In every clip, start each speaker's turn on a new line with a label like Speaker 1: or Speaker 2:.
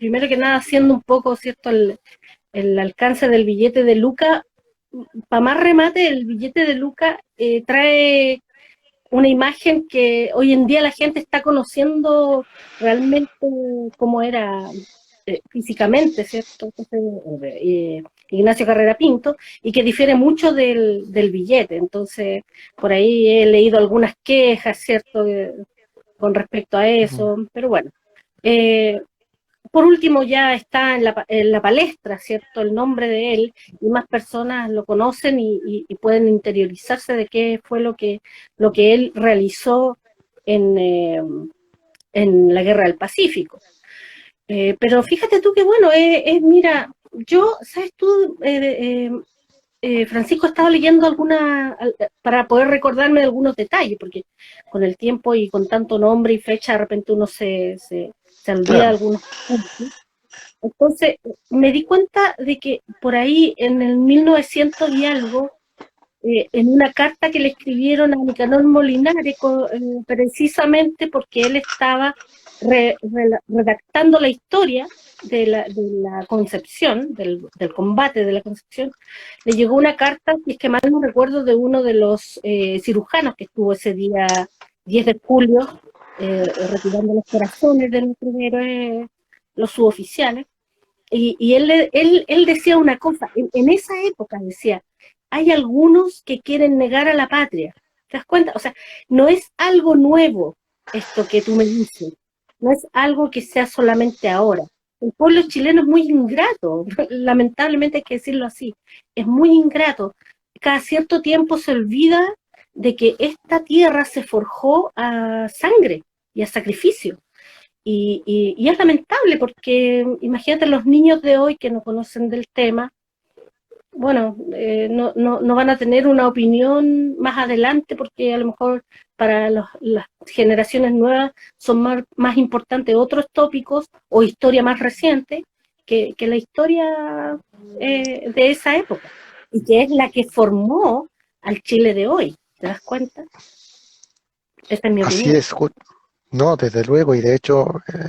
Speaker 1: primero que nada, haciendo un poco, ¿cierto?, el alcance del billete de Luca. Para más remate, el billete de Luca trae una imagen que hoy en día la gente está conociendo realmente cómo era físicamente, ¿cierto? Entonces, Ignacio Carrera Pinto, y que difiere mucho del billete. Entonces, por ahí he leído algunas quejas, ¿cierto?, con respecto a
Speaker 2: Ujú.
Speaker 1: eso, pero bueno. Eh, por último, ya está en la palestra, ¿cierto?, el nombre de él, y más personas lo conocen y pueden interiorizarse de qué fue lo que él realizó en, eh, en la Guerra del Pacífico. Pero fíjate tú que bueno, mira, yo, ¿sabes tú? Francisco, estaba leyendo para poder recordarme de algunos detalles, porque con el tiempo y con tanto nombre y fecha, de repente uno se olvida de
Speaker 2: Claro,
Speaker 1: algunos puntos. Entonces, me di cuenta de que por ahí en el 1900 y algo, en una carta que le escribieron a Nicanor Molinari, precisamente porque él estaba redactando la historia de la Concepción, del combate de la Concepción, le llegó una carta, si es que mal no recuerdo, de uno de los cirujanos que estuvo ese día 10 de julio, retirando los corazones de nuestros héroes, los suboficiales, y él decía una cosa, en esa época decía, hay algunos que quieren negar a la patria. ¿Te das cuenta? O sea, no es algo nuevo esto que tú me dices, no es algo que sea solamente ahora. El pueblo chileno es muy ingrato, lamentablemente hay que decirlo así, es muy ingrato. Cada cierto tiempo se olvida de que esta tierra se forjó a sangre y a sacrificio. Y es lamentable porque imagínate los niños de hoy que no conocen del tema, bueno, no van a tener una opinión más adelante porque a lo mejor para las generaciones nuevas son más importantes otros tópicos o historia más reciente que la historia de esa época y que es la que formó al Chile de hoy. ¿Te das cuenta? Esa es mi
Speaker 2: así
Speaker 1: opinión.
Speaker 2: es. No, desde luego, y de hecho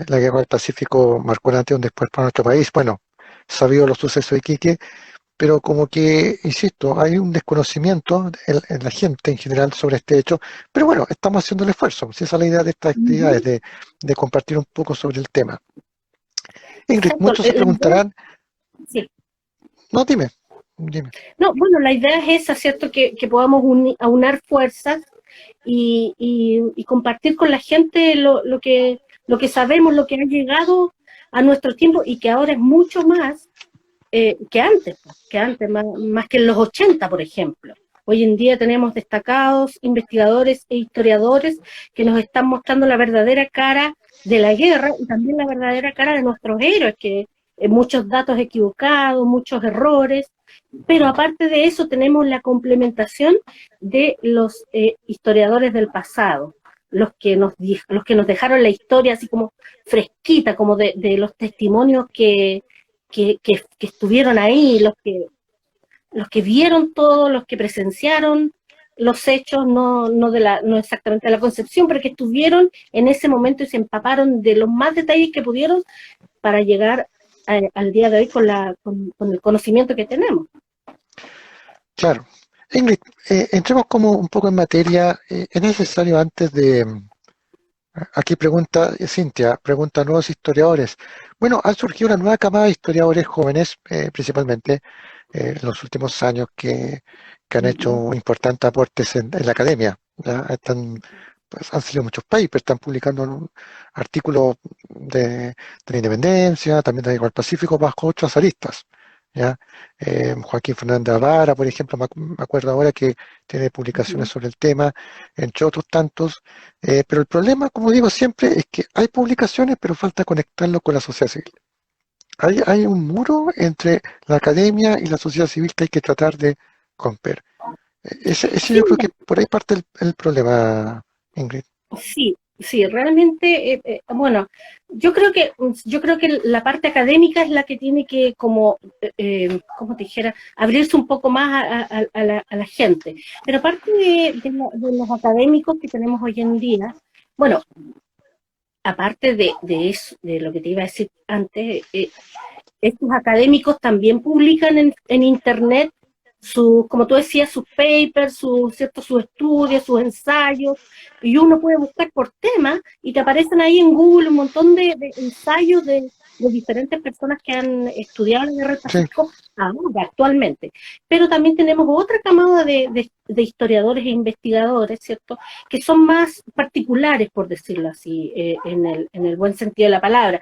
Speaker 2: la guerra del Pacífico marcó un antes y un después para nuestro país. Bueno, sabido los sucesos de Iquique, pero como que, insisto, hay un desconocimiento en la gente en general sobre este hecho, pero bueno, estamos haciendo el esfuerzo, si esa es la idea de estas actividades,
Speaker 1: Ujú.
Speaker 2: de compartir un poco sobre el tema. Ingrid,
Speaker 1: Exacto.
Speaker 2: muchos se
Speaker 1: La idea,
Speaker 2: preguntarán,
Speaker 1: sí.
Speaker 2: no, dime.
Speaker 1: No, bueno, la idea es esa, ¿cierto? Que podamos aunar fuerzas y compartir con la gente lo que sabemos, lo que ha llegado a nuestro tiempo y que ahora es mucho más que antes más que en los 80, por ejemplo. Hoy en día tenemos destacados investigadores e historiadores que nos están mostrando la verdadera cara de la guerra y también la verdadera cara de nuestros héroes, que muchos datos equivocados, muchos errores, pero aparte de eso tenemos la complementación de los historiadores del pasado, los que nos dejaron la historia así como fresquita, como de los testimonios que estuvieron ahí, los que vieron todo, los que presenciaron los hechos, no exactamente de la concepción, pero que estuvieron en ese momento y se empaparon de los más detalles que pudieron para llegar al día de hoy con el conocimiento que tenemos.
Speaker 2: Claro. Ingrid, entremos como un poco en materia, es necesario antes de, aquí pregunta Cintia, pregunta a nuevos historiadores. Bueno, ha surgido una nueva camada de historiadores jóvenes, principalmente en los últimos años, que han hecho importantes aportes en la academia. ¿Ya? Pues, han salido muchos papers, están publicando artículos de la independencia, también de igual Pacífico, bajo otras aristas. ¿Ya? Joaquín Fernández Avara, por ejemplo, me acuerdo ahora que tiene publicaciones sobre el tema, entre otros tantos. Pero el problema, como digo siempre, es que hay publicaciones, pero falta conectarlo con la sociedad civil. Hay un muro entre la academia y la sociedad civil que hay que tratar de romper. Ese
Speaker 1: Sí,
Speaker 2: yo creo que por ahí parte el problema, Ingrid.
Speaker 1: sí, sí, realmente, bueno, yo creo que la parte académica es la que tiene que, como, como te dijera, abrirse un poco más a la gente. Pero aparte de los académicos que tenemos hoy en día, bueno, aparte de eso, de lo que te iba a decir antes, estos académicos también publican en Internet sus, como tú decías, sus papers, ¿cierto? Sus estudios, sus ensayos, y uno puede buscar por tema y te aparecen ahí en Google un montón de ensayos de diferentes personas que han estudiado la guerra del
Speaker 2: Sí,
Speaker 1: Pacífico ahora, actualmente. Pero también tenemos otra camada de historiadores e investigadores, ¿cierto? Que son más particulares, por decirlo así, en el buen sentido de la palabra.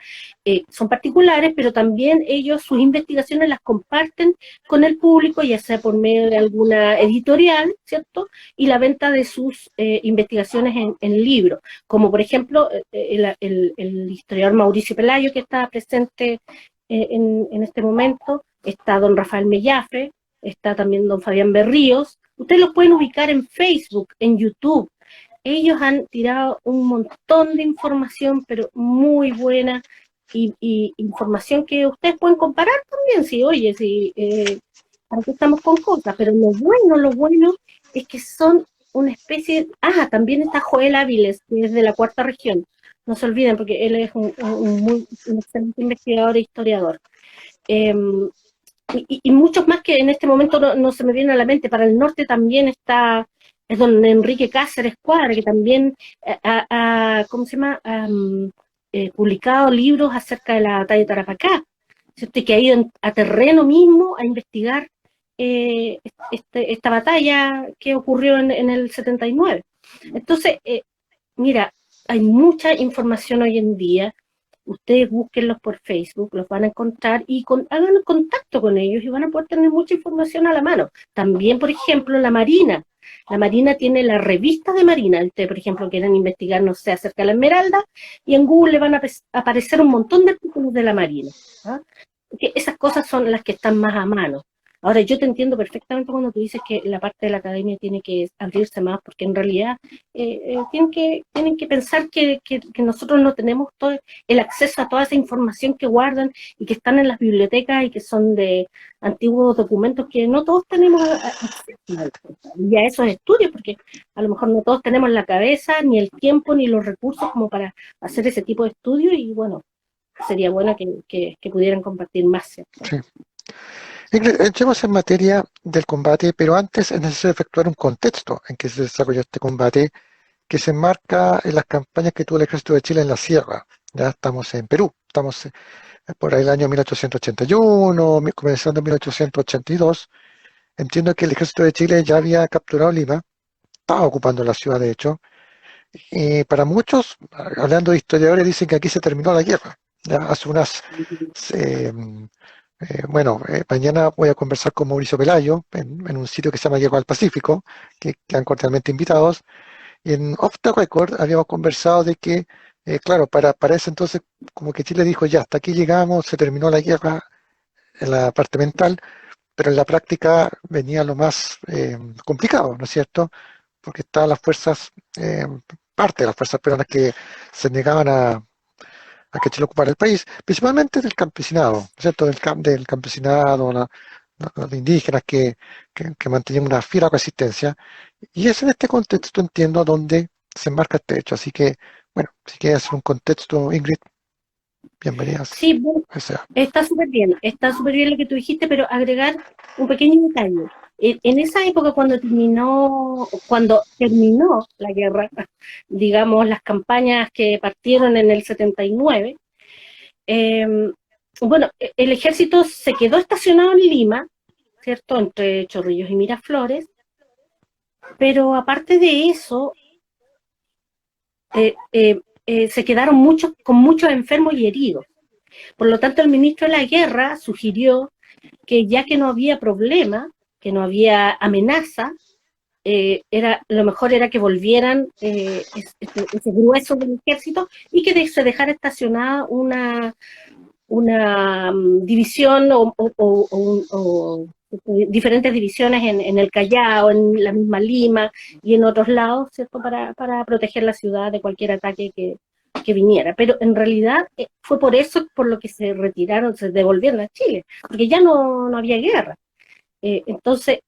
Speaker 1: Son particulares, pero también ellos sus investigaciones las comparten con el público, ya sea por medio de alguna editorial, ¿cierto? Y la venta de sus investigaciones en libros, como por ejemplo el historiador Mauricio Pelayo, que está presente en este momento, está don Rafael Mellafe, está también don Fabián Berríos. Ustedes los pueden ubicar en Facebook, en YouTube. Ellos han tirado un montón de información, pero muy buena, y información que ustedes pueden comparar también, si oye, si para qué estamos con cosas, pero lo bueno es que son una especie, también está Joel Áviles, que es de la cuarta región, no se olviden, porque él es un excelente investigador e historiador. Eh, y muchos más que en este momento no se me vienen a la mente. Para el norte también es don Enrique Cáceres Cuadra, que también ¿cómo se llama? Publicado libros acerca de la batalla de Tarapacá, ¿cierto? Y que ha ido a terreno mismo a investigar esta batalla que ocurrió en el 79. Entonces, mira, hay mucha información hoy en día. Ustedes búsquenlos por Facebook, los van a encontrar y hagan contacto con ellos y van a poder tener mucha información a la mano. También, por ejemplo, la Marina. La Marina tiene la revista de Marina. Ustedes, por ejemplo, quieren investigar, no sé, acerca de la Esmeralda, y en Google le van a aparecer un montón de artículos de la Marina. ¿Ah? Porque esas cosas son las que están más a mano. Ahora, yo te entiendo perfectamente cuando tú dices que la parte de la academia tiene que abrirse más, porque en realidad tienen que pensar que nosotros no tenemos todo el acceso a toda esa información que guardan y que están en las bibliotecas y que son de antiguos documentos que no todos tenemos acceso y a esos estudios, porque a lo mejor no todos tenemos la cabeza, ni el tiempo, ni los recursos como para hacer ese tipo de estudios, y bueno, sería bueno que pudieran compartir más, ¿cierto?
Speaker 2: sí. Ingrid, entremos en materia del combate, pero antes es necesario efectuar un contexto en que se desarrolló este combate, que se enmarca en las campañas que tuvo el Ejército de Chile en la sierra. Ya estamos en Perú, estamos por ahí el año 1881, comenzando en 1882. Entiendo que el Ejército de Chile ya había capturado Lima, estaba ocupando la ciudad de hecho, y para muchos, hablando de historiadores, dicen que aquí se terminó la guerra. Ya hace unas eh, mañana voy a conversar con Mauricio Pelayo en un sitio que se llama Guerra al Pacífico, que quedan cordialmente invitados. Y en Off the Record habíamos conversado de que, claro, para ese entonces, como que Chile dijo, ya, hasta aquí llegamos, se terminó la guerra en la parte mental, pero en la práctica venía lo más complicado, ¿no es cierto? Porque estaban las fuerzas, parte de las fuerzas peruanas que se negaban a que Chile ocupara el país, principalmente del campesinado, ¿no es cierto? Del campesinado, los indígenas que mantenían una fiera resistencia. Y es en este contexto, entiendo, donde se enmarca este hecho. Así que, bueno, si quieres hacer un contexto, Ingrid, bienvenidas.
Speaker 1: Sí, bueno,
Speaker 2: O sea,
Speaker 1: está súper bien lo que tú dijiste, pero agregar un pequeño detalle. En esa época, cuando terminó la guerra, digamos, las campañas que partieron en el 79, eh, bueno, el ejército se quedó estacionado en Lima, ¿cierto? Entre Chorrillos y Miraflores, pero aparte de eso, se quedaron con muchos enfermos y heridos. Por lo tanto, el ministro de la Guerra sugirió que ya que no había problema, que no había amenaza, lo mejor era que volvieran ese grueso del ejército y que se dejara estacionada una división o diferentes divisiones en el Callao, en la misma Lima y en otros lados, ¿cierto? Para proteger la ciudad de cualquier ataque que viniera. Pero en realidad fue por eso por lo que se retiraron, se devolvieron a Chile, porque ya no había guerra. Entonces,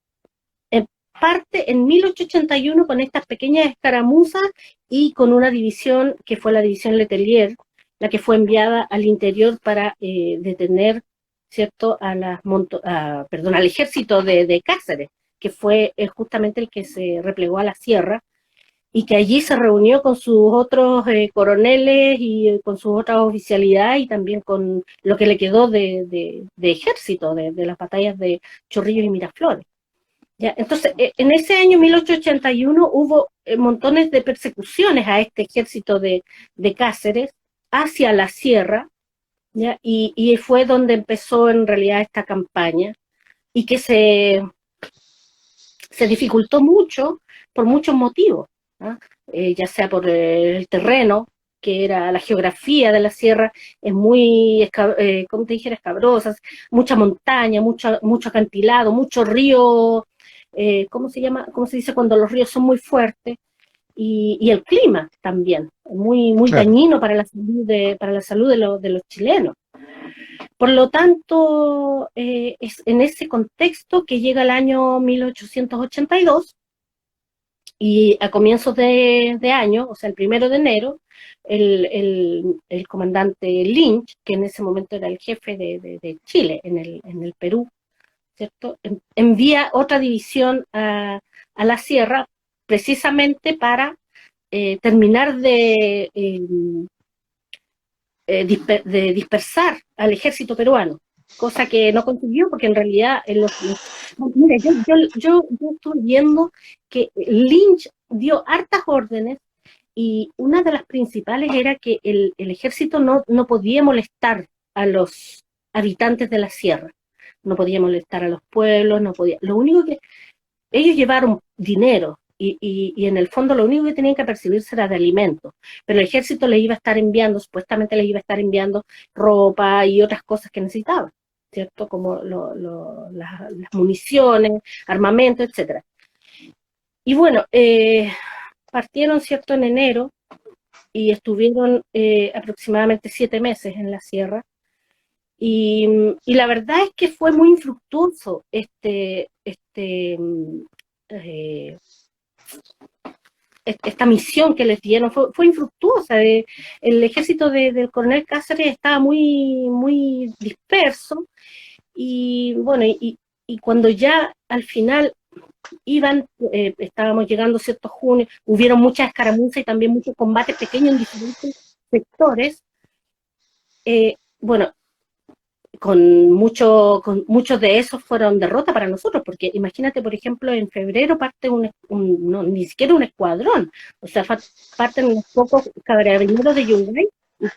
Speaker 1: parte en 1881 con estas pequeñas escaramuzas y con una división que fue la división Letelier, la que fue enviada al interior para detener, ¿cierto?, al ejército de Cáceres, que fue justamente el que se replegó a la sierra, y que allí se reunió con sus otros coroneles y con sus otras oficialidades y también con lo que le quedó de ejército, de las batallas de Chorrillos y Miraflores. ¿Ya? Entonces, en ese año 1881 hubo montones de persecuciones a este ejército de Cáceres hacia la sierra, ¿ya? Y fue donde empezó en realidad esta campaña y que se dificultó mucho por muchos motivos, ¿no? Ya sea por el terreno, que era la geografía de la sierra, es muy, como te dijera, escabrosa, mucha montaña, mucho acantilado, mucho río, ¿cómo se llama? ¿Cómo se dice cuando los ríos son muy fuertes? Y el clima también, muy
Speaker 2: claro.
Speaker 1: dañino para la salud de los chilenos. Por lo tanto, es en ese contexto que llega el año 1882 y a comienzos de año, o sea, el 1 de enero, el comandante Lynch, que en ese momento era el jefe de Chile en el Perú, ¿cierto? Envía otra división a la sierra precisamente para terminar de dispersar al ejército peruano, cosa que no consiguió porque en realidad mira, yo estuve viendo que Lynch dio hartas órdenes y una de las principales era que el ejército no podía molestar a los habitantes de la sierra, no podía molestar a los pueblos, no podía, lo único que ellos llevaron dinero y en el fondo lo único que tenían que percibirse era de alimentos, pero el ejército les iba a estar enviando, supuestamente les iba a estar enviando ropa y otras cosas que necesitaban, ¿cierto? Como las municiones, armamento, etcétera. Y bueno, partieron, ¿cierto?, en enero y estuvieron aproximadamente 7 meses en la sierra. Y la verdad es que fue muy infructuoso eh, esta misión que les dieron, fue infructuosa. El ejército del coronel Cáceres estaba muy disperso y bueno, y cuando ya al final estábamos llegando cierto junio, hubieron muchas escaramuzas y también muchos combates pequeños en diferentes sectores. Bueno, muchos de esos fueron derrotas para nosotros, porque imagínate, por ejemplo, en febrero parte ni siquiera un escuadrón, o sea, parten unos pocos carabineros de Yungay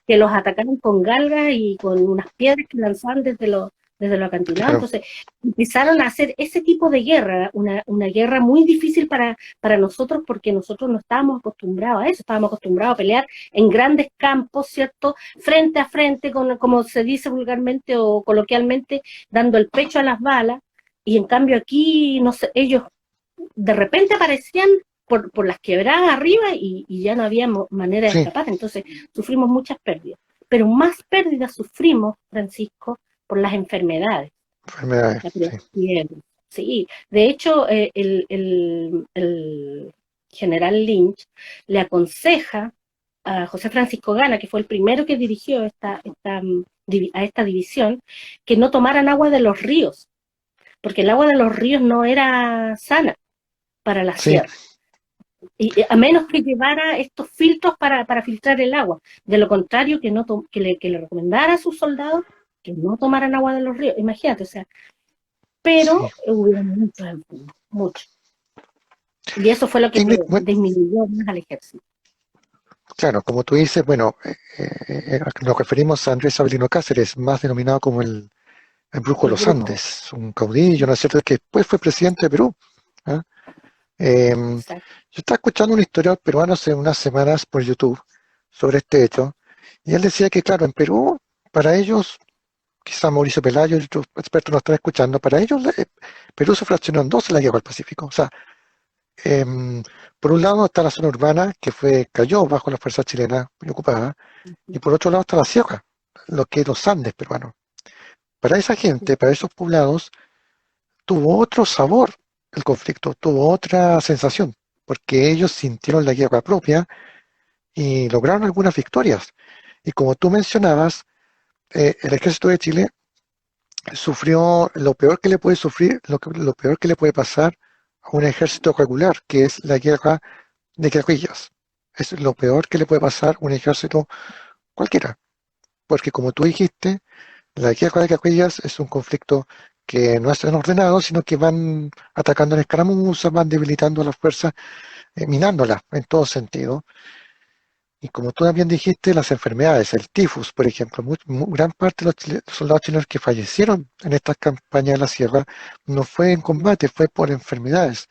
Speaker 1: que los atacaron con galgas y con unas piedras que lanzaban desde los acantilados.
Speaker 2: Claro.
Speaker 1: Entonces empezaron a hacer ese tipo de guerra, una guerra muy difícil para nosotros, porque nosotros no estábamos acostumbrados a eso, estábamos acostumbrados a pelear en grandes campos, ¿cierto?, frente a frente, como se dice vulgarmente o coloquialmente, dando el pecho a las balas, y en cambio aquí, no sé, ellos de repente aparecían por las quebradas arriba y ya no había manera de
Speaker 2: Sí,
Speaker 1: escapar. Entonces sufrimos muchas pérdidas, pero más pérdidas sufrimos, Francisco, por las enfermedades.
Speaker 2: enfermedades,
Speaker 1: La
Speaker 2: sí.
Speaker 1: fiebre. Sí, de hecho, el general Lynch le aconseja a José Francisco Gana, que fue el primero que dirigió a esta división, que no tomaran agua de los ríos, porque el agua de los ríos no era sana para la
Speaker 2: Sí,
Speaker 1: sierra, y a menos que llevara estos filtros para filtrar el agua. De lo contrario, que le recomendara a sus soldados que no tomaran agua de los ríos. Imagínate, o sea,
Speaker 2: sí.
Speaker 1: pero hubo muchos enfermos, muchos. Y eso fue lo que
Speaker 2: Ingrid, bueno,
Speaker 1: disminuyó más al ejército.
Speaker 2: claro, como tú dices, bueno, nos referimos a Andrés Avelino Cáceres, más denominado como el Brujo de
Speaker 1: El
Speaker 2: los
Speaker 1: brujo.
Speaker 2: Andes, un caudillo, ¿no es cierto?, que después fue presidente de Perú. ¿Ah?
Speaker 1: Exacto.
Speaker 2: Yo estaba escuchando un historiador peruano hace unas semanas por YouTube sobre este hecho, y él decía que, claro, en Perú, para ellos, quizá Mauricio Pelayo y otros expertos nos están escuchando, para ellos Perú se fraccionó en dos en la guerra del Pacífico. O sea, em, por un lado está la zona urbana, cayó bajo las fuerzas chilenas muy ocupadas, y por otro lado está la sierra, lo que es los Andes peruanos. Para esa gente, para esos poblados, tuvo otro sabor el conflicto tuvo otra sensación, porque ellos sintieron la guerra propia y lograron algunas victorias. Y como tú mencionabas, el ejército de Chile sufrió lo peor que le puede sufrir, lo peor que le puede pasar a un ejército regular, que es la guerra de guerrillas. Es lo peor que le puede pasar a un ejército cualquiera, porque como tú dijiste, la guerra de guerrillas es un conflicto que no es ordenado, sino que van atacando en escaramuzas, van debilitando a las fuerzas, minándolas en todo sentido. Y como tú también dijiste, las enfermedades, el tifus, por ejemplo, gran parte de los soldados chilenos que fallecieron en estas campañas de la sierra no fue en combate, fue por enfermedades.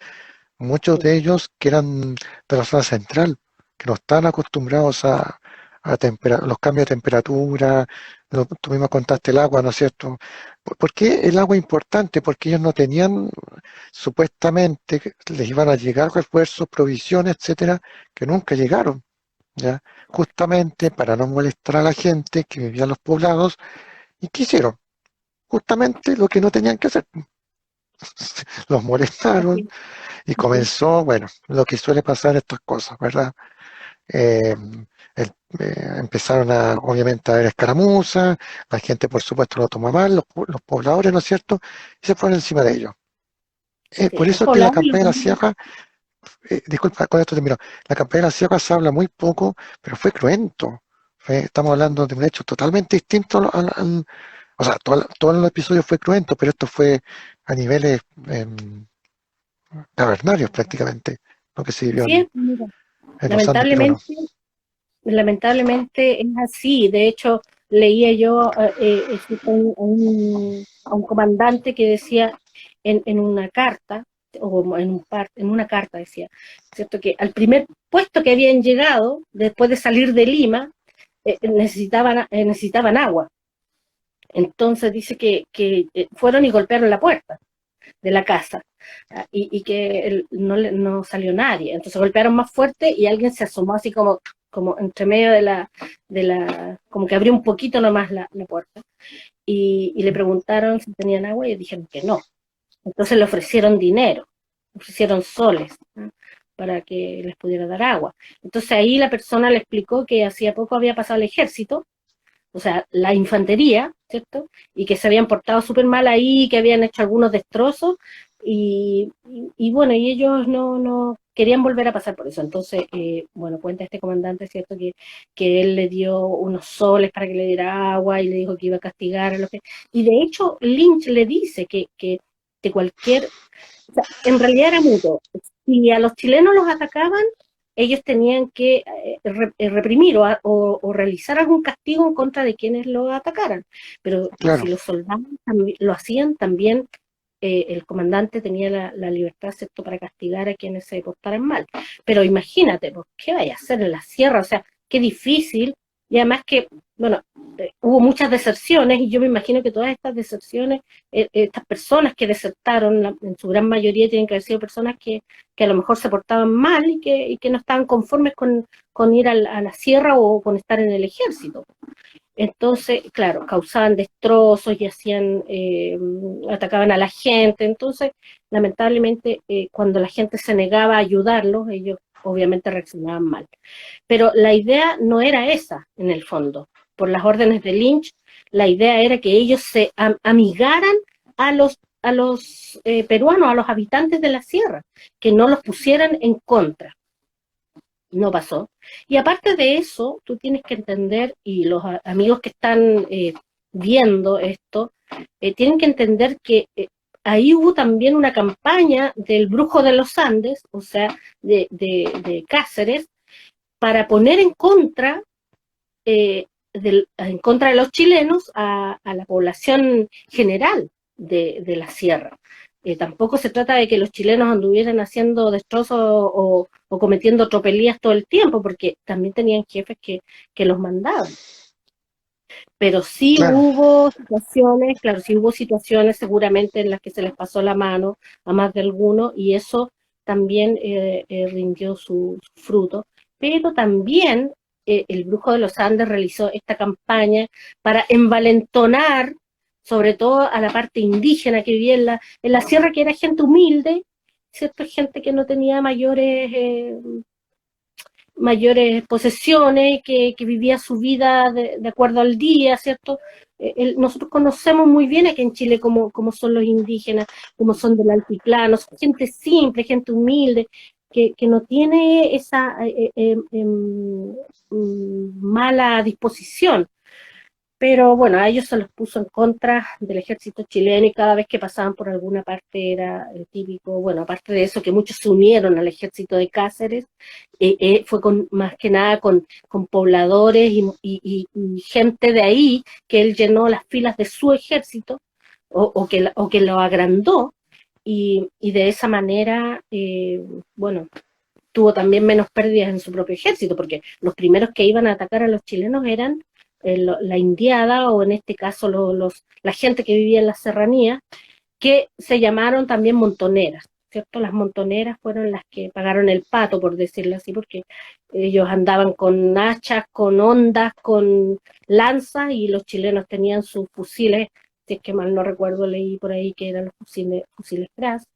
Speaker 2: Muchos de ellos que eran de la zona central, que no están acostumbrados a los cambios de temperatura, tú mismo contaste el agua, ¿no es cierto? ¿Por qué el agua es importante? Porque ellos no tenían, supuestamente, les iban a llegar refuerzos, provisiones, etcétera, que nunca llegaron. ¿Ya? Justamente para no molestar a la gente que vivía en los poblados, ¿y qué hicieron? Justamente lo que no tenían que hacer. Los molestaron
Speaker 1: Así,
Speaker 2: y
Speaker 1: así.
Speaker 2: comenzó, bueno, lo que suele pasar en estas cosas, ¿verdad? Eh, Empezaron obviamente a haber escaramuzas, la gente por supuesto lo tomó mal, los pobladores, ¿no es cierto? Y se fueron encima de ellos.
Speaker 1: Sí,
Speaker 2: Por
Speaker 1: los
Speaker 2: eso es que la
Speaker 1: pobladores
Speaker 2: campaña de la sierra, disculpa, con esto termino. La campaña de la sierra se habla muy poco, pero fue cruento. Estamos hablando de un hecho totalmente distinto o sea, todo el episodio fue cruento, pero esto fue a niveles cavernarios prácticamente, lo que se vivió
Speaker 1: sí, mira,
Speaker 2: en los Andes peruanos.
Speaker 1: lamentablemente, lamentablemente es así. De hecho, leía yo a un comandante que decía en una carta, o en una carta decía, ¿cierto? Que al primer puesto que habían llegado, después de salir de Lima, necesitaban agua. Entonces dice que fueron y golpearon la puerta de la casa, y que no salió nadie. Entonces golpearon más fuerte y alguien se asomó así como entre medio como que abrió un poquito nomás la puerta, y le preguntaron si tenían agua y dijeron que no. Entonces le ofrecieron dinero, ofrecieron soles, ¿no? Para que les pudiera dar agua. Entonces ahí la persona le explicó que hacía poco había pasado el ejército, o sea, la infantería, ¿cierto? Y que se habían portado súper mal ahí, que habían hecho algunos destrozos, y bueno, y ellos no querían volver a pasar por eso. Entonces, bueno, cuenta este comandante, ¿cierto? Que él le dio unos soles para que le diera agua y le dijo que iba a castigar a los que... Y de hecho, Lynch le dice que de cualquier... O sea, en realidad era mutuo. Si a los chilenos los atacaban, ellos tenían que reprimir o realizar algún castigo en contra de quienes lo atacaran. Pero
Speaker 2: Claro,
Speaker 1: si los soldados lo hacían, también el comandante tenía la libertad, ¿cierto?, para castigar a quienes se portaran mal. Pero imagínate, pues, ¿qué vaya a hacer en la sierra? O sea, qué difícil. Y además que, bueno, hubo muchas deserciones, y yo me imagino que todas estas deserciones, estas personas que desertaron, en su gran mayoría tienen que haber sido personas que a lo mejor se portaban mal y que no estaban conformes con ir a la sierra o con estar en el ejército. Entonces, claro, causaban destrozos y atacaban a la gente. Entonces, lamentablemente, cuando la gente se negaba a ayudarlos, ellos obviamente reaccionaban mal. Pero la idea no era esa, en el fondo. Por las órdenes de Lynch, la idea era que ellos se amigaran a los peruanos, a los habitantes de la sierra, que no los pusieran en contra. No pasó. Y aparte de eso, tú tienes que entender, y los amigos que están viendo esto, tienen que entender que ahí hubo también una campaña del Brujo de los Andes, o sea, de Cáceres, para poner en contra de los chilenos a la población general de la sierra. Tampoco se trata de que los chilenos anduvieran haciendo destrozos o cometiendo tropelías todo el tiempo, porque también tenían jefes que los mandaban. Pero sí
Speaker 2: claro.
Speaker 1: hubo situaciones, claro, sí hubo situaciones seguramente en las que se les pasó la mano a más de alguno, y eso también rindió su fruto. Pero también el Brujo de los Andes realizó esta campaña para envalentonar sobre todo a la parte indígena que vivía en la sierra, que era gente humilde, ¿cierto? Gente que no tenía mayores posesiones, que vivía su vida de acuerdo al día, ¿cierto? Nosotros conocemos muy bien aquí en Chile cómo son los indígenas, cómo son del altiplano, son gente simple, gente humilde, que no tiene esa mala disposición. Pero bueno, a ellos se los puso en contra del ejército chileno y cada vez que pasaban por alguna parte era el típico, bueno, aparte de eso que muchos se unieron al ejército de Cáceres, fue más que nada con pobladores y gente de ahí que él llenó las filas de su ejército o que lo agrandó y de esa manera, bueno, tuvo también menos pérdidas en su propio ejército, porque los primeros que iban a atacar a los chilenos eran la indiada, o en este caso la gente que vivía en la serranía, que se llamaron también montoneras, ¿cierto? Las montoneras fueron las que pagaron el pato, por decirlo así, porque ellos andaban con hachas, con hondas, con lanzas, y los chilenos tenían sus fusiles, si es que mal no recuerdo, leí por ahí que eran los fusiles Gras,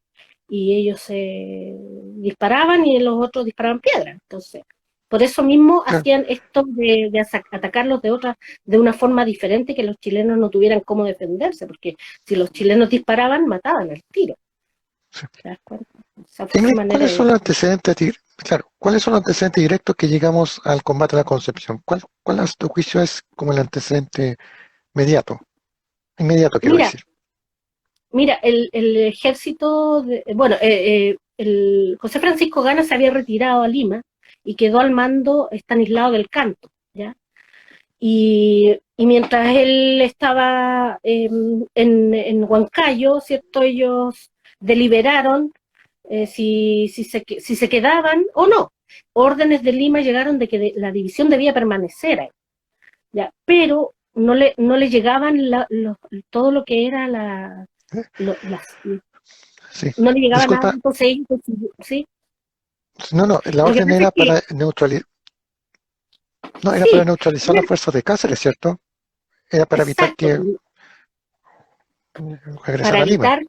Speaker 1: y ellos se disparaban y los otros disparaban piedras. Entonces, por eso mismo
Speaker 2: Claro,
Speaker 1: hacían esto de atacarlos de una forma diferente, que los chilenos no tuvieran cómo defenderse, porque si los chilenos disparaban, mataban al tiro.
Speaker 2: sí.
Speaker 1: ¿Te das cuenta? Esa fue su
Speaker 2: Ingrid,
Speaker 1: manera
Speaker 2: ¿cuáles
Speaker 1: de...
Speaker 2: son los antecedentes, claro, cuáles son los antecedentes directos que llegamos al combate a la Concepción? ¿Cuál a tu juicio es como el antecedente inmediato? Inmediato quiero
Speaker 1: Mira,
Speaker 2: decir.
Speaker 1: mira, el ejército, bueno, el José Francisco Gana se había retirado a Lima y quedó al mando Estanislao del Canto, ¿ya? Y mientras él estaba en Huancayo, ¿cierto? Ellos deliberaron si se quedaban o no. Órdenes de Lima llegaron de que la división debía permanecer ahí, ¿ya? Pero no le llegaban todo lo que era
Speaker 2: Sí.
Speaker 1: no le llegaba nada,
Speaker 2: Disculpa,
Speaker 1: entonces ellos ¿sí?
Speaker 2: no, no, la
Speaker 1: Lo que
Speaker 2: orden
Speaker 1: pasa es
Speaker 2: era
Speaker 1: que,
Speaker 2: para neutralizar, no, era para
Speaker 1: sí,
Speaker 2: neutralizar las fuerzas de Cáceres, ¿cierto? Era para evitar
Speaker 1: exacto,
Speaker 2: que
Speaker 1: para
Speaker 2: regresaran a Lima.
Speaker 1: evitar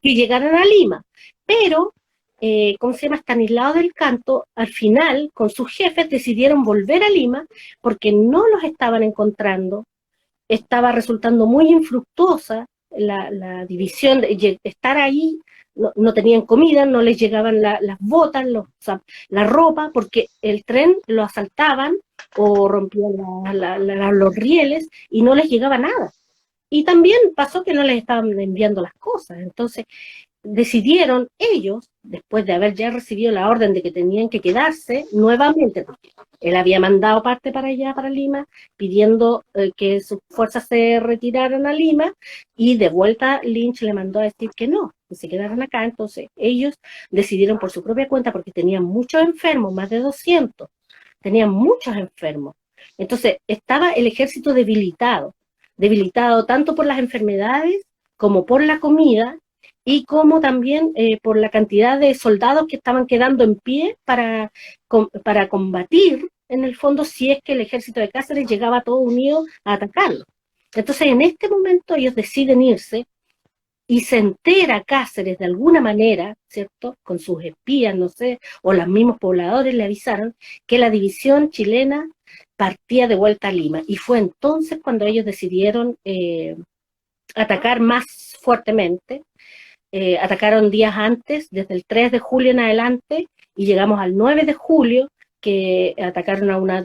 Speaker 1: que llegaran a Lima. Pero, ¿cómo se llama? Estanislao del Canto, al final, con sus jefes, decidieron volver a Lima porque no los estaban encontrando, estaba resultando muy infructuosa la división, de estar ahí, no tenían comida, no les llegaban las botas, la ropa, porque el tren lo asaltaban o rompían los rieles y no les llegaba nada. Y también pasó que no les estaban enviando las cosas. Entonces decidieron ellos, después de haber ya recibido la orden de que tenían que quedarse nuevamente, porque él había mandado parte para allá, para Lima, pidiendo que sus fuerzas se retiraran a Lima, y de vuelta Lynch le mandó a decir que no, que se quedaran acá. Entonces ellos decidieron por su propia cuenta, porque tenían muchos enfermos, más de 200, tenían muchos enfermos. Entonces estaba el ejército debilitado tanto por las enfermedades como por la comida, y como también por la cantidad de soldados que estaban quedando en pie para combatir, en el fondo, si es que el ejército de Cáceres llegaba todo unido a atacarlo. Entonces, en este momento ellos deciden irse, y se entera Cáceres de alguna manera, ¿cierto? Con sus espías, no sé, o los mismos pobladores le avisaron que la división chilena partía de vuelta a Lima. Y fue entonces cuando ellos decidieron atacar más fuertemente. Atacaron días antes, desde el 3 de julio en adelante, y llegamos al 9 de julio, que atacaron a una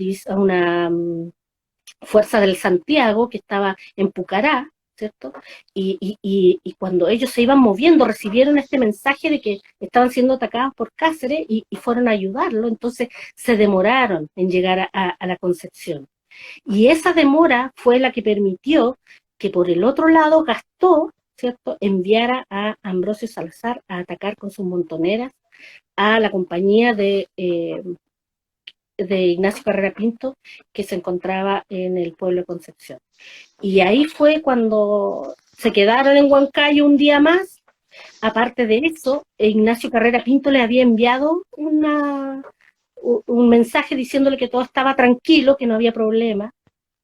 Speaker 1: fuerza del Santiago que estaba en Pucará, ¿cierto? Y cuando ellos se iban moviendo, recibieron este mensaje de que estaban siendo atacados por Cáceres, y fueron a ayudarlo. Entonces se demoraron en llegar a la Concepción. Y esa demora fue la que permitió que por el otro lado Gastó, ¿cierto?, enviara a Ambrosio Salazar a atacar con sus montoneras a la compañía de Ignacio Carrera Pinto, que se encontraba en el pueblo de Concepción. Y ahí fue cuando se quedaron en Huancayo un día más. Aparte de eso, Ignacio Carrera Pinto le había enviado un mensaje diciéndole que todo estaba tranquilo, que no había problema.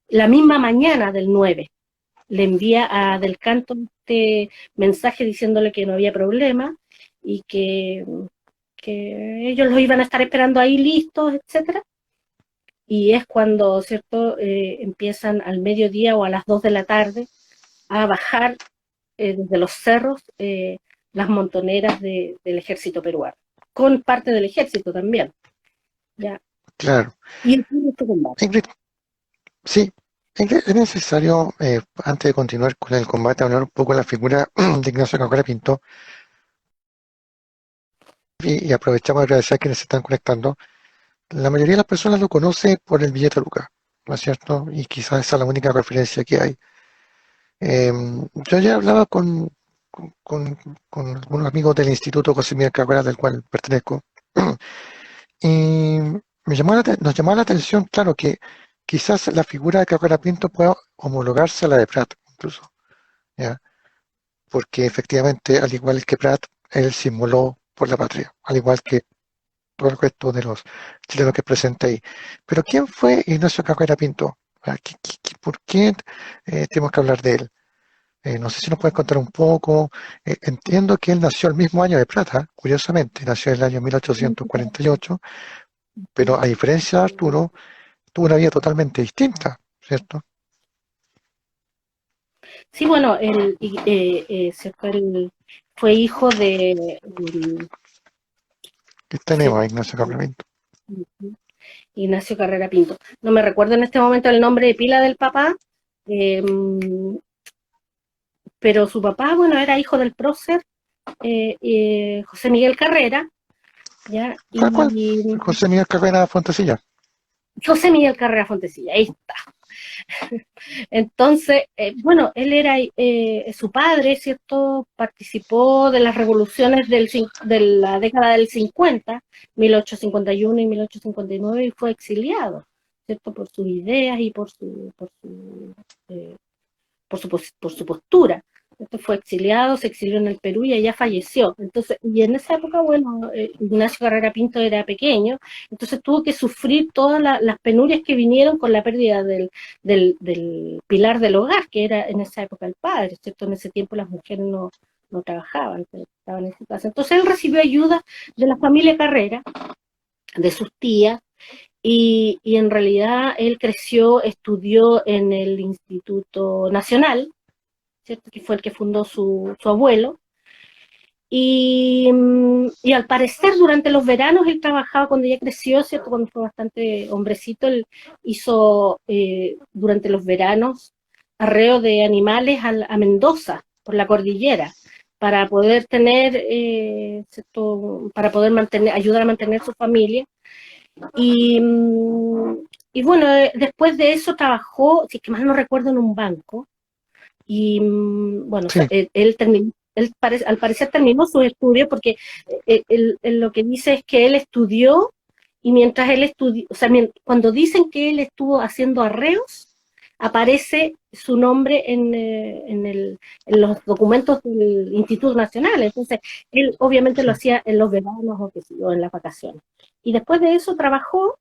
Speaker 1: La misma mañana del 9 le envía a Del Canto este mensaje diciéndole que no había problema, y que ellos los iban a estar esperando ahí listos, etcétera. Y es cuando, ¿cierto?, empiezan al mediodía o a las 2 de la tarde a bajar desde los cerros las montoneras del ejército peruano, con parte del ejército también. ¿Ya?
Speaker 2: claro.
Speaker 1: Y ocurre este combate.
Speaker 2: Ingrid, sí, Ingrid, es necesario, antes de continuar con el combate, hablar un poco de la figura de Ignacio Cabrera Pinto y aprovechamos de agradecer a quienes se están conectando. La mayoría de las personas lo conoce por el billete Lucas, ¿no es cierto? Y quizás esa es la única referencia que hay. Yo ya hablaba con algunos amigos del Instituto José Miguel Cabrera, del cual pertenezco, y nos llamó la atención, claro, que quizás la figura de Cabrera Pinto pueda homologarse a la de Prat, incluso, ¿ya? Porque efectivamente, al igual que Prat, él se inmoló por la patria, al igual que todo el resto de los chilenos que presente ahí. Pero ¿quién fue Ignacio Cabrera Pinto? ¿Por qué tenemos que hablar de él? No sé si nos puedes contar un poco. Entiendo que él nació el mismo año de Plata, curiosamente, nació en el año 1848, pero a diferencia de Arturo, tuvo una vida totalmente distinta, ¿cierto?
Speaker 1: Sí, bueno, ¿cierto? Él fue hijo de
Speaker 2: ¿Qué tenemos a Ignacio Cabrera Pinto?
Speaker 1: Ignacio Carrera Pinto. No me recuerdo en este momento el nombre de pila del papá, eh, pero su papá, bueno, era hijo del prócer José Miguel Carrera, ¿ya?
Speaker 2: Tal cual,
Speaker 1: Y
Speaker 2: José Miguel Carrera Fontecilla.
Speaker 1: José Miguel Carrera Fontecilla, ahí está. Entonces, bueno, él era, su padre, ¿cierto? Participó de las revoluciones de la década del 50, 1851 y 1859, y fue exiliado, ¿cierto? Por sus ideas y por su postura. Este fue exiliado, se exilió en el Perú y allá falleció. Entonces, y en esa época, bueno, Ignacio Carrera Pinto era pequeño, entonces tuvo que sufrir todas las penurias que vinieron con la pérdida del pilar del hogar, que era en esa época el padre, ¿cierto? En ese tiempo las mujeres no trabajaban, estaban en su casa. Entonces él recibió ayuda de la familia Carrera, de sus tías, y en realidad él creció, estudió en el Instituto Nacional, ¿cierto? Que fue el que fundó su abuelo. Y al parecer durante los veranos él trabajaba cuando ya creció, ¿cierto? Cuando fue bastante hombrecito, él hizo durante los veranos arreo de animales a Mendoza, por la cordillera, para poder tener, ¿cierto? Para poder ayudar a mantener su familia. Y, y bueno, después de eso trabajó, si es que más no recuerdo, en un banco. Y bueno,
Speaker 2: Sí,
Speaker 1: al parecer terminó sus estudios porque él lo que dice es que él estudió y mientras él estudió, o sea, cuando dicen que él estuvo haciendo arreos, aparece su nombre en los documentos del Instituto Nacional. Entonces, él obviamente lo
Speaker 2: sí.
Speaker 1: hacía en los veranos o, qué sé yo, en las vacaciones. Y después de eso trabajó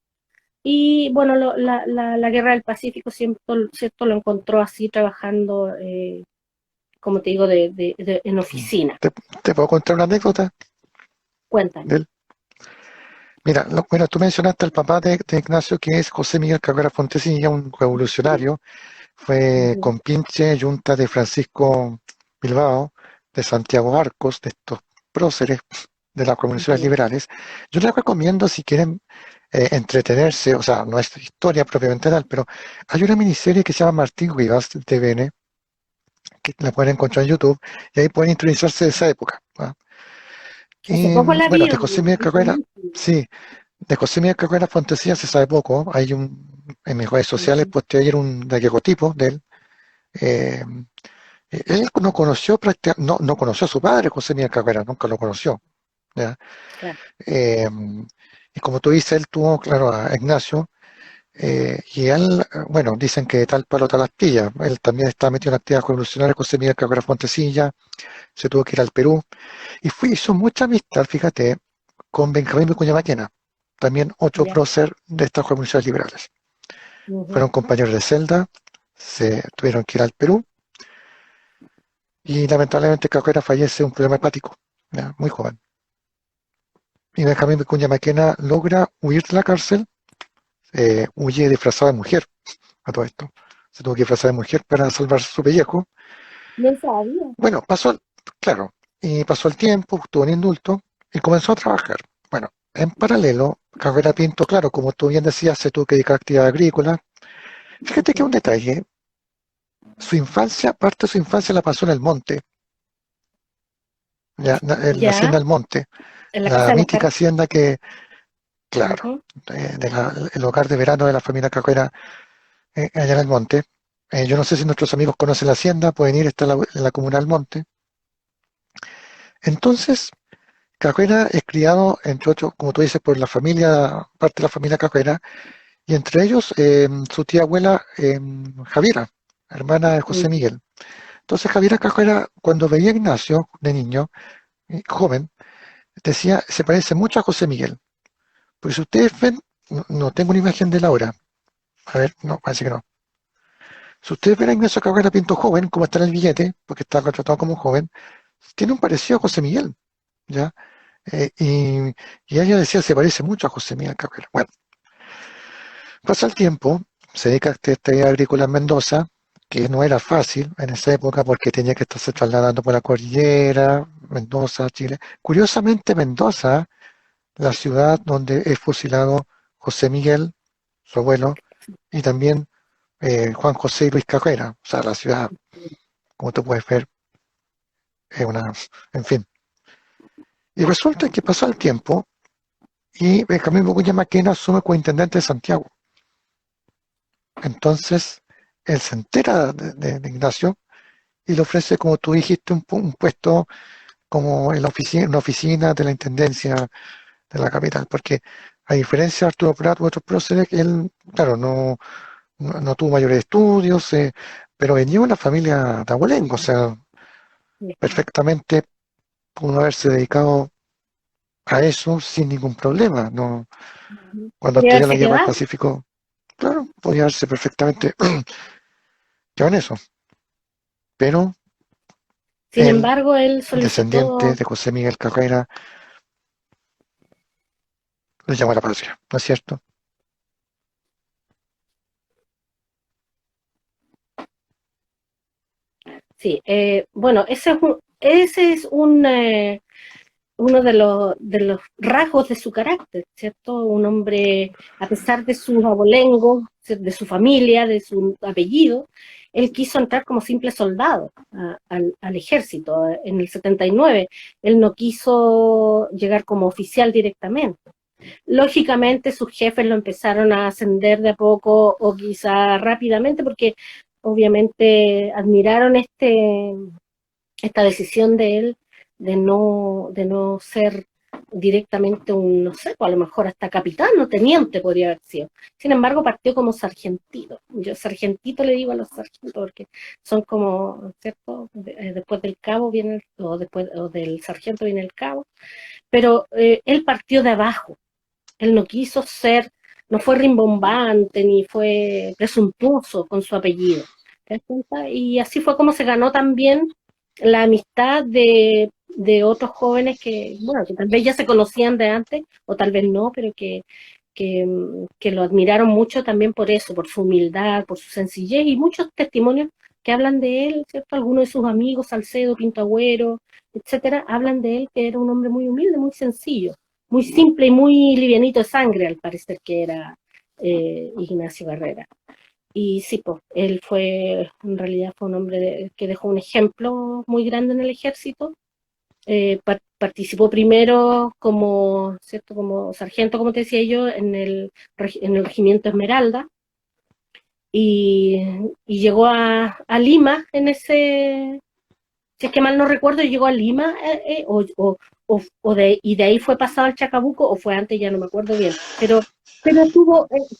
Speaker 1: y bueno, la guerra del Pacífico cierto, lo encontró así trabajando, como te digo, en oficina.
Speaker 2: ¿Te puedo contar una anécdota
Speaker 1: Cuéntame.
Speaker 2: de él? Mira, bueno, tú mencionaste al papá de Ignacio, que es José Miguel Cabrera Fontecilla, un revolucionario. Fue
Speaker 1: Ujú.
Speaker 2: compinche yunta de Francisco Bilbao, de Santiago Arcos, de estos próceres de las comunidades
Speaker 1: Ujú.
Speaker 2: liberales. Yo les recomiendo, si quieren entretenerse, o sea, no es historia propiamente tal, pero hay una miniserie que se llama Martín Rivas, del TVN, que la pueden encontrar en YouTube, y ahí pueden introducirse de esa época, ¿va?
Speaker 1: Hace
Speaker 2: Y
Speaker 1: poco la
Speaker 2: bueno,
Speaker 1: vi,
Speaker 2: de José Miguel
Speaker 1: es
Speaker 2: Carrera,
Speaker 1: buenísima.
Speaker 2: sí, de José Miguel Carrera Fontecilla se sabe poco. Hay en mis redes sociales,
Speaker 1: Ujú.
Speaker 2: pues ayer un daguerrotipo de él. Eh, Él no conoció no conoció a su padre, José Miguel Carrera, nunca lo conoció, ¿ya?
Speaker 1: Claro,
Speaker 2: Eh, y como tú dices, él tuvo, claro, a Ignacio, y él, bueno, dicen que de tal palo tal astilla. Él también estaba metido en actividades revolucionarias, José Miguel Carrera Fontecilla, se tuvo que ir al Perú, y hizo mucha amistad, fíjate, con Benjamín Vicuña Maquena, también otro
Speaker 1: ya.
Speaker 2: prócer de estas revoluciones liberales.
Speaker 1: Ujú.
Speaker 2: Fueron compañeros de celda, se tuvieron que ir al Perú, y lamentablemente Carrera fallece de un problema hepático, ¿ya? Muy joven. y Benjamín Vicuña Maquena logra huir de la cárcel, huye disfrazado de mujer a todo esto. Se tuvo que disfrazar de mujer para salvar su pellejo.
Speaker 1: No sabía.
Speaker 2: Bueno, claro, y pasó el tiempo, tuvo un indulto y comenzó a trabajar. Bueno, en paralelo, Carrera Pinto, claro, como tú bien decías, se tuvo que dedicar a actividad agrícola. Fíjate que un
Speaker 1: Ujú.
Speaker 2: detalle, su infancia, parte de su infancia la pasó en el monte, ya, en la
Speaker 1: Ya,
Speaker 2: hacienda del monte,
Speaker 1: en la casa
Speaker 2: la
Speaker 1: de los
Speaker 2: mítica
Speaker 1: Carlos.
Speaker 2: hacienda que, claro,
Speaker 1: Ujú.
Speaker 2: el hogar de verano de la familia Carrera, allá en el monte. Yo no sé si nuestros amigos conocen la hacienda, pueden ir, está en la comuna del monte. Entonces, Carrera es criado, entre otros, como tú dices, por la familia, parte de la familia Carrera, y entre ellos su tía abuela Javiera, hermana de José
Speaker 1: Mm.
Speaker 2: Miguel. Entonces Javiera Carrera, cuando veía a Ignacio de niño, joven, decía, se parece mucho a José Miguel. Pues si ustedes ven, no tengo una imagen de Laura. A ver, no, parece que no. Si ustedes ven a Ignacio Carrera Pinto joven, como está en el billete, porque está retratado como joven, tiene un parecido a José Miguel, ¿ya? Eh, y, y ella decía, se parece mucho a José Miguel Carrera. Bueno, pasa el tiempo, se dedica a esta actividad agrícola en Mendoza, que no era fácil en esa época porque tenía que estarse trasladando por la cordillera, Mendoza, Chile. Curiosamente, Mendoza, la ciudad donde es fusilado José Miguel, su abuelo, y también Juan José y Luis Carrera. O sea, la ciudad, como tú puedes ver, es una, en fin. Y resulta que pasó el tiempo y Benjamín Vicuña Maquena asume como intendente de Santiago. Entonces, él se entera de Ignacio y le ofrece, como tú dijiste, un puesto como en la oficina, una oficina de la intendencia de la capital, porque a diferencia de Arturo Prat u otros próceres, él, claro, no tuvo mayores estudios, pero venía de una familia de abolengo, o sea, perfectamente pudo haberse dedicado a eso sin ningún problema, no,
Speaker 1: Ujú.
Speaker 2: cuando
Speaker 1: Podría
Speaker 2: estalló la
Speaker 1: haberse
Speaker 2: guerra del
Speaker 1: quedado.
Speaker 2: Pacífico, claro, podía haberse perfectamente quedado en eso, pero
Speaker 1: Sin
Speaker 2: él,
Speaker 1: embargo, él
Speaker 2: descendiente
Speaker 1: solicitó.
Speaker 2: de José Miguel Carrera, lo llamó a la patria, ¿no es cierto?
Speaker 1: Sí, bueno, ese es uno de los rasgos de su carácter, ¿cierto? Un hombre, a pesar de sus abolengos, de su familia, de su apellido, él quiso entrar como simple soldado al ejército en el 79. Él no quiso llegar como oficial directamente. Lógicamente sus jefes lo empezaron a ascender de a poco o quizá rápidamente porque obviamente admiraron esta decisión de él de no ser directamente un, no sé, pues a lo mejor hasta capitán o teniente podría haber sido. Sin embargo, partió como sargentito. Yo sargentito le digo a los sargentos porque son como, ¿cierto? Después del cabo viene, o después o del sargento viene el cabo, pero él partió de abajo. Él no quiso ser, no fue rimbombante ni fue presuntuoso con su apellido. ¿Te das cuenta? Y así fue como se ganó también la amistad de otros jóvenes que, bueno, que tal vez ya se conocían de antes, o tal vez no, pero que lo admiraron mucho también por eso, por su humildad, por su sencillez, y muchos testimonios que hablan de él, ¿cierto? Algunos de sus amigos, Salcedo, Pinto Agüero, etcétera, hablan de él que era un hombre muy humilde, muy sencillo, muy simple y muy livianito de sangre, al parecer que era Ignacio Carrera. Y sí, pues, él fue, en realidad fue un hombre que dejó un ejemplo muy grande en el ejército. Participó primero como, ¿cierto? Como sargento, como te decía yo, en el regimiento Esmeralda, y, y llegó a Lima en ese, si es que mal no recuerdo, llegó a Lima y de ahí fue pasado al Chacabuco o fue antes, ya no me acuerdo bien, pero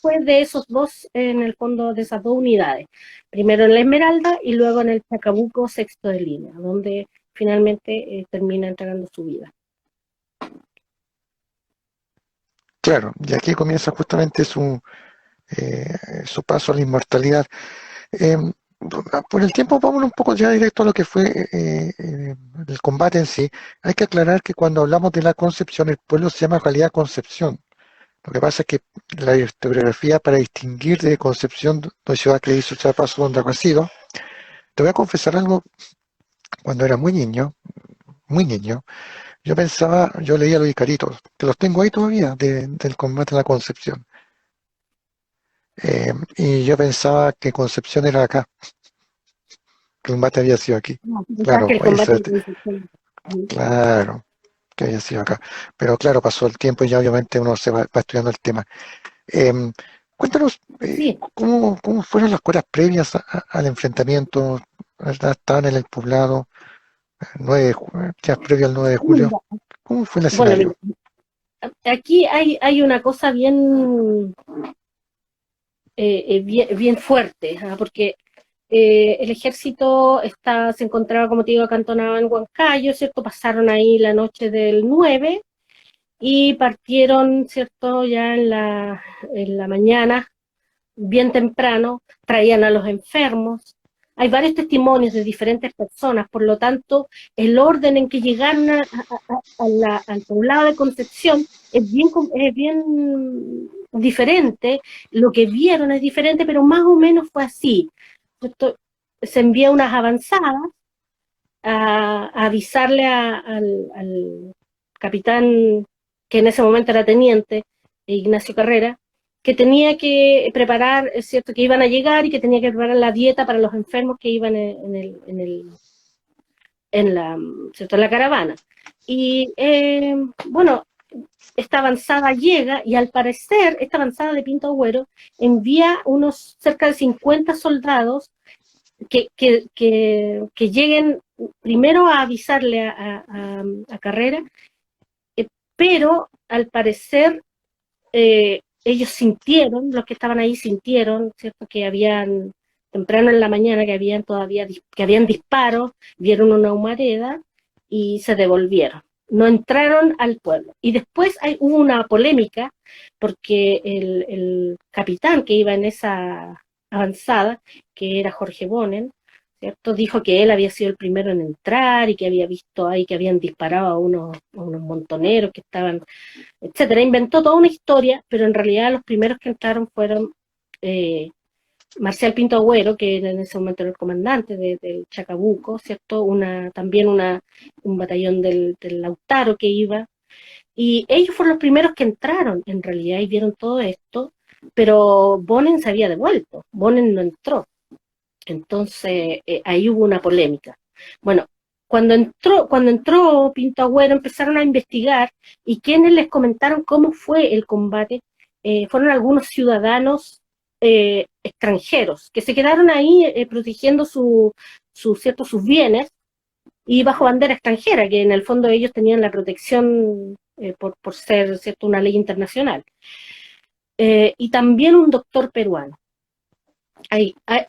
Speaker 1: fue de esos dos, en el fondo, de esas dos unidades, primero en la Esmeralda y luego en el Chacabuco sexto de línea, donde finalmente termina entregando su vida.
Speaker 2: Claro, y aquí comienza justamente su paso a la inmortalidad. Eh, por el tiempo, vámonos un poco ya directo a lo que fue del combate en sí, hay que aclarar que cuando hablamos de la Concepción, el pueblo se llama en realidad Concepción. Lo que pasa es que la historiografía, para distinguir de Concepción, de Ciudad que hizo Chiapas, donde ha sido, te voy a confesar algo. Cuando era muy niño, yo pensaba, yo leía los Icaritos, que los tengo ahí todavía, del combate de la Concepción. Y yo pensaba que Concepción era acá, que el combate había sido aquí.
Speaker 1: No, pensaba
Speaker 2: Claro,
Speaker 1: que el
Speaker 2: pues,
Speaker 1: combate de Concepción.
Speaker 2: claro, que había sido acá. Pero claro, pasó el tiempo y ya obviamente uno va estudiando el tema. Em, Cuéntanos,
Speaker 1: Sí,
Speaker 2: ¿cómo fueron las horas previas al enfrentamiento? ¿Verdad? Estaban en el poblado, 9 de ya previo al 9 de julio.
Speaker 1: mira,
Speaker 2: ¿Cómo fue el
Speaker 1: bueno, mira,
Speaker 2: escenario?
Speaker 1: aquí hay una cosa bien fuerte, ¿ah? Porque el ejército se encontraba, como te digo, acantonado en Huancayo, ¿cierto? Pasaron ahí la noche del 9 y partieron, ¿cierto? Ya en la mañana, bien temprano, traían a los enfermos. Hay varios testimonios de diferentes personas, por lo tanto, el orden en que llegaron al poblado de Concepción es bien diferente, lo que vieron es diferente, pero más o menos fue así. ¿Cierto? Se envía unas avanzadas a avisarle al capitán, que en ese momento era teniente, Ignacio Carrera, que tenía que preparar, es cierto, que iban a llegar y que tenía que preparar la dieta para los enfermos que iban ¿cierto?, en la caravana. Y bueno, esta avanzada llega y al parecer esta avanzada de Pinto Agüero envía unos cerca de 50 soldados que lleguen primero a avisarle a Carrera, pero al parecer ellos sintieron, los que estaban ahí sintieron, ¿cierto?, que habían temprano en la mañana que habían disparos, vieron una humareda y se devolvieron. No entraron al pueblo. Y después hubo una polémica porque el capitán que iba en esa avanzada, que era Jorge Bonen, ¿cierto?, dijo que él había sido el primero en entrar y que había visto ahí que habían disparado a unos montoneros que estaban, etcétera. Inventó toda una historia, pero en realidad los primeros que entraron fueron eh, Marcial Pinto Agüero, que era en ese momento era el comandante del Chacabuco, ¿cierto? También un batallón del Lautaro que iba, y ellos fueron los primeros que entraron en realidad y vieron todo esto, pero Bonen se había devuelto, Bonen no entró. Entonces ahí hubo una polémica. Bueno, cuando entró Pinto Agüero empezaron a investigar y quienes les comentaron cómo fue el combate fueron algunos ciudadanos extranjeros que se quedaron ahí protegiendo cierto, sus bienes y bajo bandera extranjera, que en el fondo ellos tenían la protección por ser, ¿cierto?, una ley internacional. Y también un doctor peruano.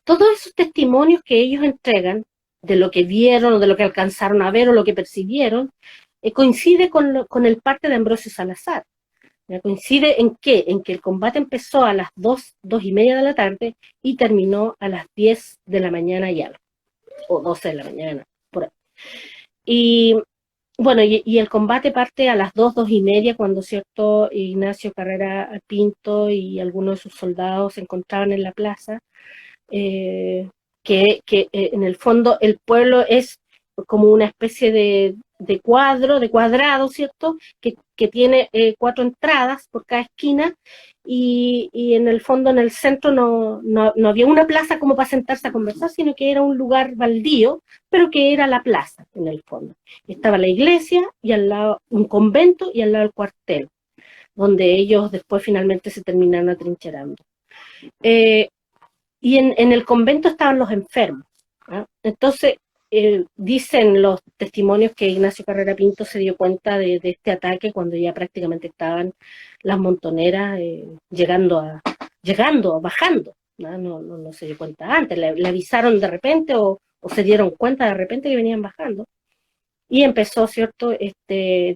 Speaker 1: Todos esos testimonios que ellos entregan de lo que vieron o de lo que alcanzaron a ver o lo que percibieron, coincide con el parte de Ambrosio Salazar. ¿Ya? Coincide en qué? En que el combate empezó a las 2:30 de la tarde y terminó a las 10 de la mañana y algo, o 12 de la mañana, por ahí. Y bueno, y el combate parte a las 2:30, cuando, cierto, Ignacio Carrera Pinto y algunos de sus soldados se encontraban en la plaza, eh, que en el fondo el pueblo es como una especie de cuadrado, ¿cierto? Que tiene 4 entradas por cada esquina y en el fondo, en el centro, no había una plaza como para sentarse a conversar, sino que era un lugar baldío, pero que era la plaza en el fondo. Estaba la iglesia y al lado un convento y al lado el cuartel, donde ellos después finalmente se terminaron atrincherando. Y en el convento estaban los enfermos, ¿no? Entonces, dicen los testimonios que Ignacio Carrera Pinto se dio cuenta de este ataque cuando ya prácticamente estaban las montoneras bajando, ¿no? No se dio cuenta antes, le avisaron de repente o se dieron cuenta de repente que venían bajando. Y empezó, ¿cierto?, este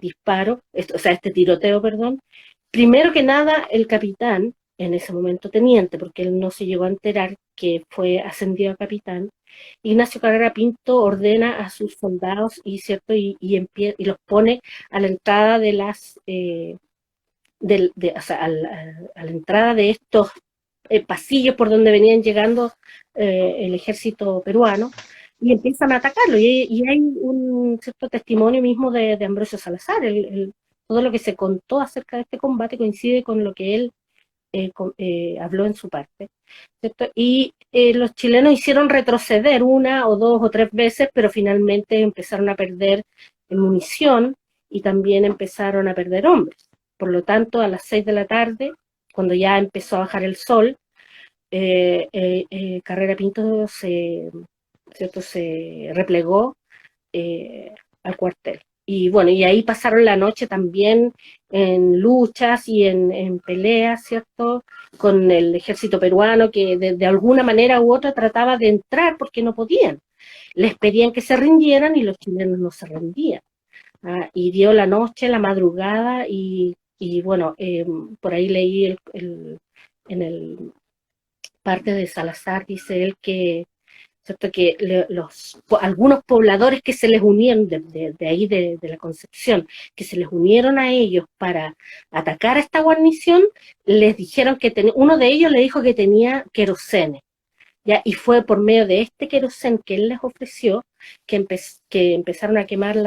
Speaker 1: tiroteo, perdón. Primero que nada, el capitán, en ese momento teniente, porque él no se llegó a enterar que fue ascendido a capitán, Ignacio Carrera Pinto ordena a sus soldados ¿cierto? Y los pone a la entrada de o sea, a la entrada de estos pasillos por donde venían llegando el ejército peruano y empiezan a atacarlo. Y hay un cierto testimonio mismo de Ambrosio Salazar. Todo lo que se contó acerca de este combate coincide con lo que él habló en su parte, ¿cierto? Y los chilenos hicieron retroceder una o dos o tres veces, pero finalmente empezaron a perder munición y también empezaron a perder hombres. Por lo tanto, a las 6 de la tarde, cuando ya empezó a bajar el sol, Carrera Pinto ¿cierto? Se replegó al cuartel. Y bueno, y ahí pasaron la noche también en luchas y en peleas, ¿cierto? Con el ejército peruano que de alguna manera u otra trataba de entrar porque no podían. Les pedían que se rindieran y los chilenos no se rendían. Y dio la noche, la madrugada y bueno, por ahí leí en el parte de Salazar, dice él que ¿cierto? Que algunos pobladores que se les unieron de ahí de la Concepción, que se les unieron a ellos para atacar a esta guarnición, les dijeron que uno de ellos le dijo que tenía querosene, ¿ya? Y fue por medio de este querosén que él les ofreció que empezaron a quemar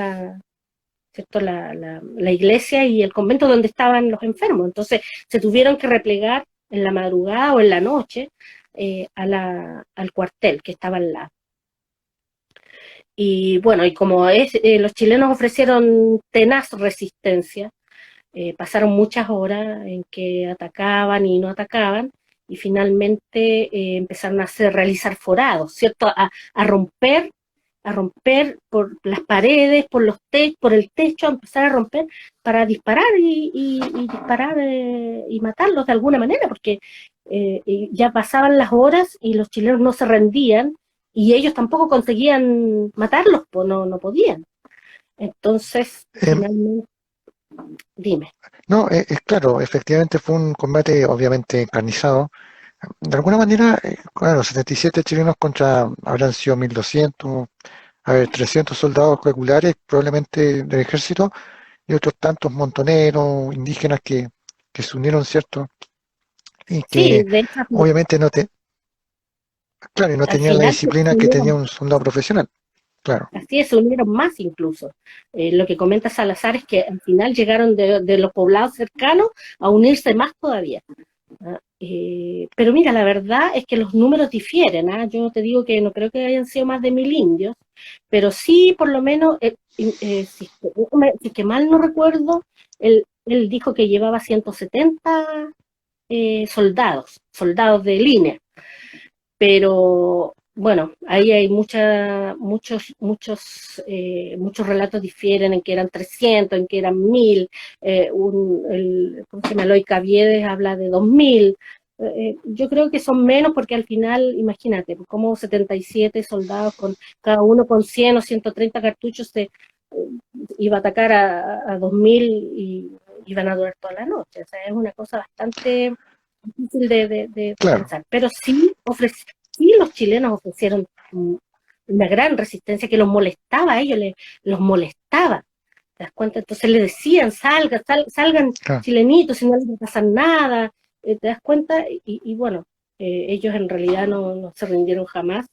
Speaker 1: ¿cierto? La iglesia y el convento donde estaban los enfermos. Entonces se tuvieron que replegar en la madrugada o en la noche al cuartel que estaba al lado. Y bueno, y como los chilenos ofrecieron tenaz resistencia, pasaron muchas horas en que atacaban y no atacaban, y finalmente empezaron a realizar forados, ¿cierto? A romper por las paredes, por el techo, a empezar a romper para disparar y disparar y matarlos de alguna manera, porque ya pasaban las horas y los chilenos no se rendían y ellos tampoco conseguían matarlos, pues no podían. Entonces, finalmente, dime.
Speaker 2: No, claro, efectivamente fue un combate obviamente encarnizado. De alguna manera, claro, 77 chilenos contra, habrán sido 1200, a ver, 300 soldados regulares probablemente del ejército y otros tantos montoneros, indígenas que se unieron, ¿cierto? Y
Speaker 1: Sí,
Speaker 2: que
Speaker 1: de hecho,
Speaker 2: obviamente claro, y no
Speaker 1: al
Speaker 2: tenían la
Speaker 1: final
Speaker 2: disciplina que tenía un soldado profesional, claro.
Speaker 1: así es, se unieron más incluso. Lo que comenta Salazar es que al final llegaron de los poblados cercanos a unirse más todavía. Pero mira, la verdad es que los números difieren. Yo te digo que no creo que hayan sido más de 1000 indios, pero sí, por lo menos, si es que mal no recuerdo, él dijo que llevaba 170 soldados de línea, pero bueno, ahí hay muchos relatos difieren en que eran 300, en que eran 1000, ¿cómo se llama? Eloy Caviedes habla de 2000. Yo creo que son menos porque al final, imagínate, como 77 soldados, cada uno con 100 o 130 cartuchos, iba a atacar a 2000 y iban a durar toda la noche. O sea, es una cosa bastante difícil de
Speaker 2: Claro.
Speaker 1: pensar. Pero sí los chilenos ofrecieron una gran resistencia que los molestaba a ellos, los molestaba. ¿Te das cuenta? Entonces le decían, salgan
Speaker 2: Claro.
Speaker 1: chilenitos, si no les va a pasar nada. ¿Te das cuenta? Y bueno, ellos en realidad no se rindieron jamás.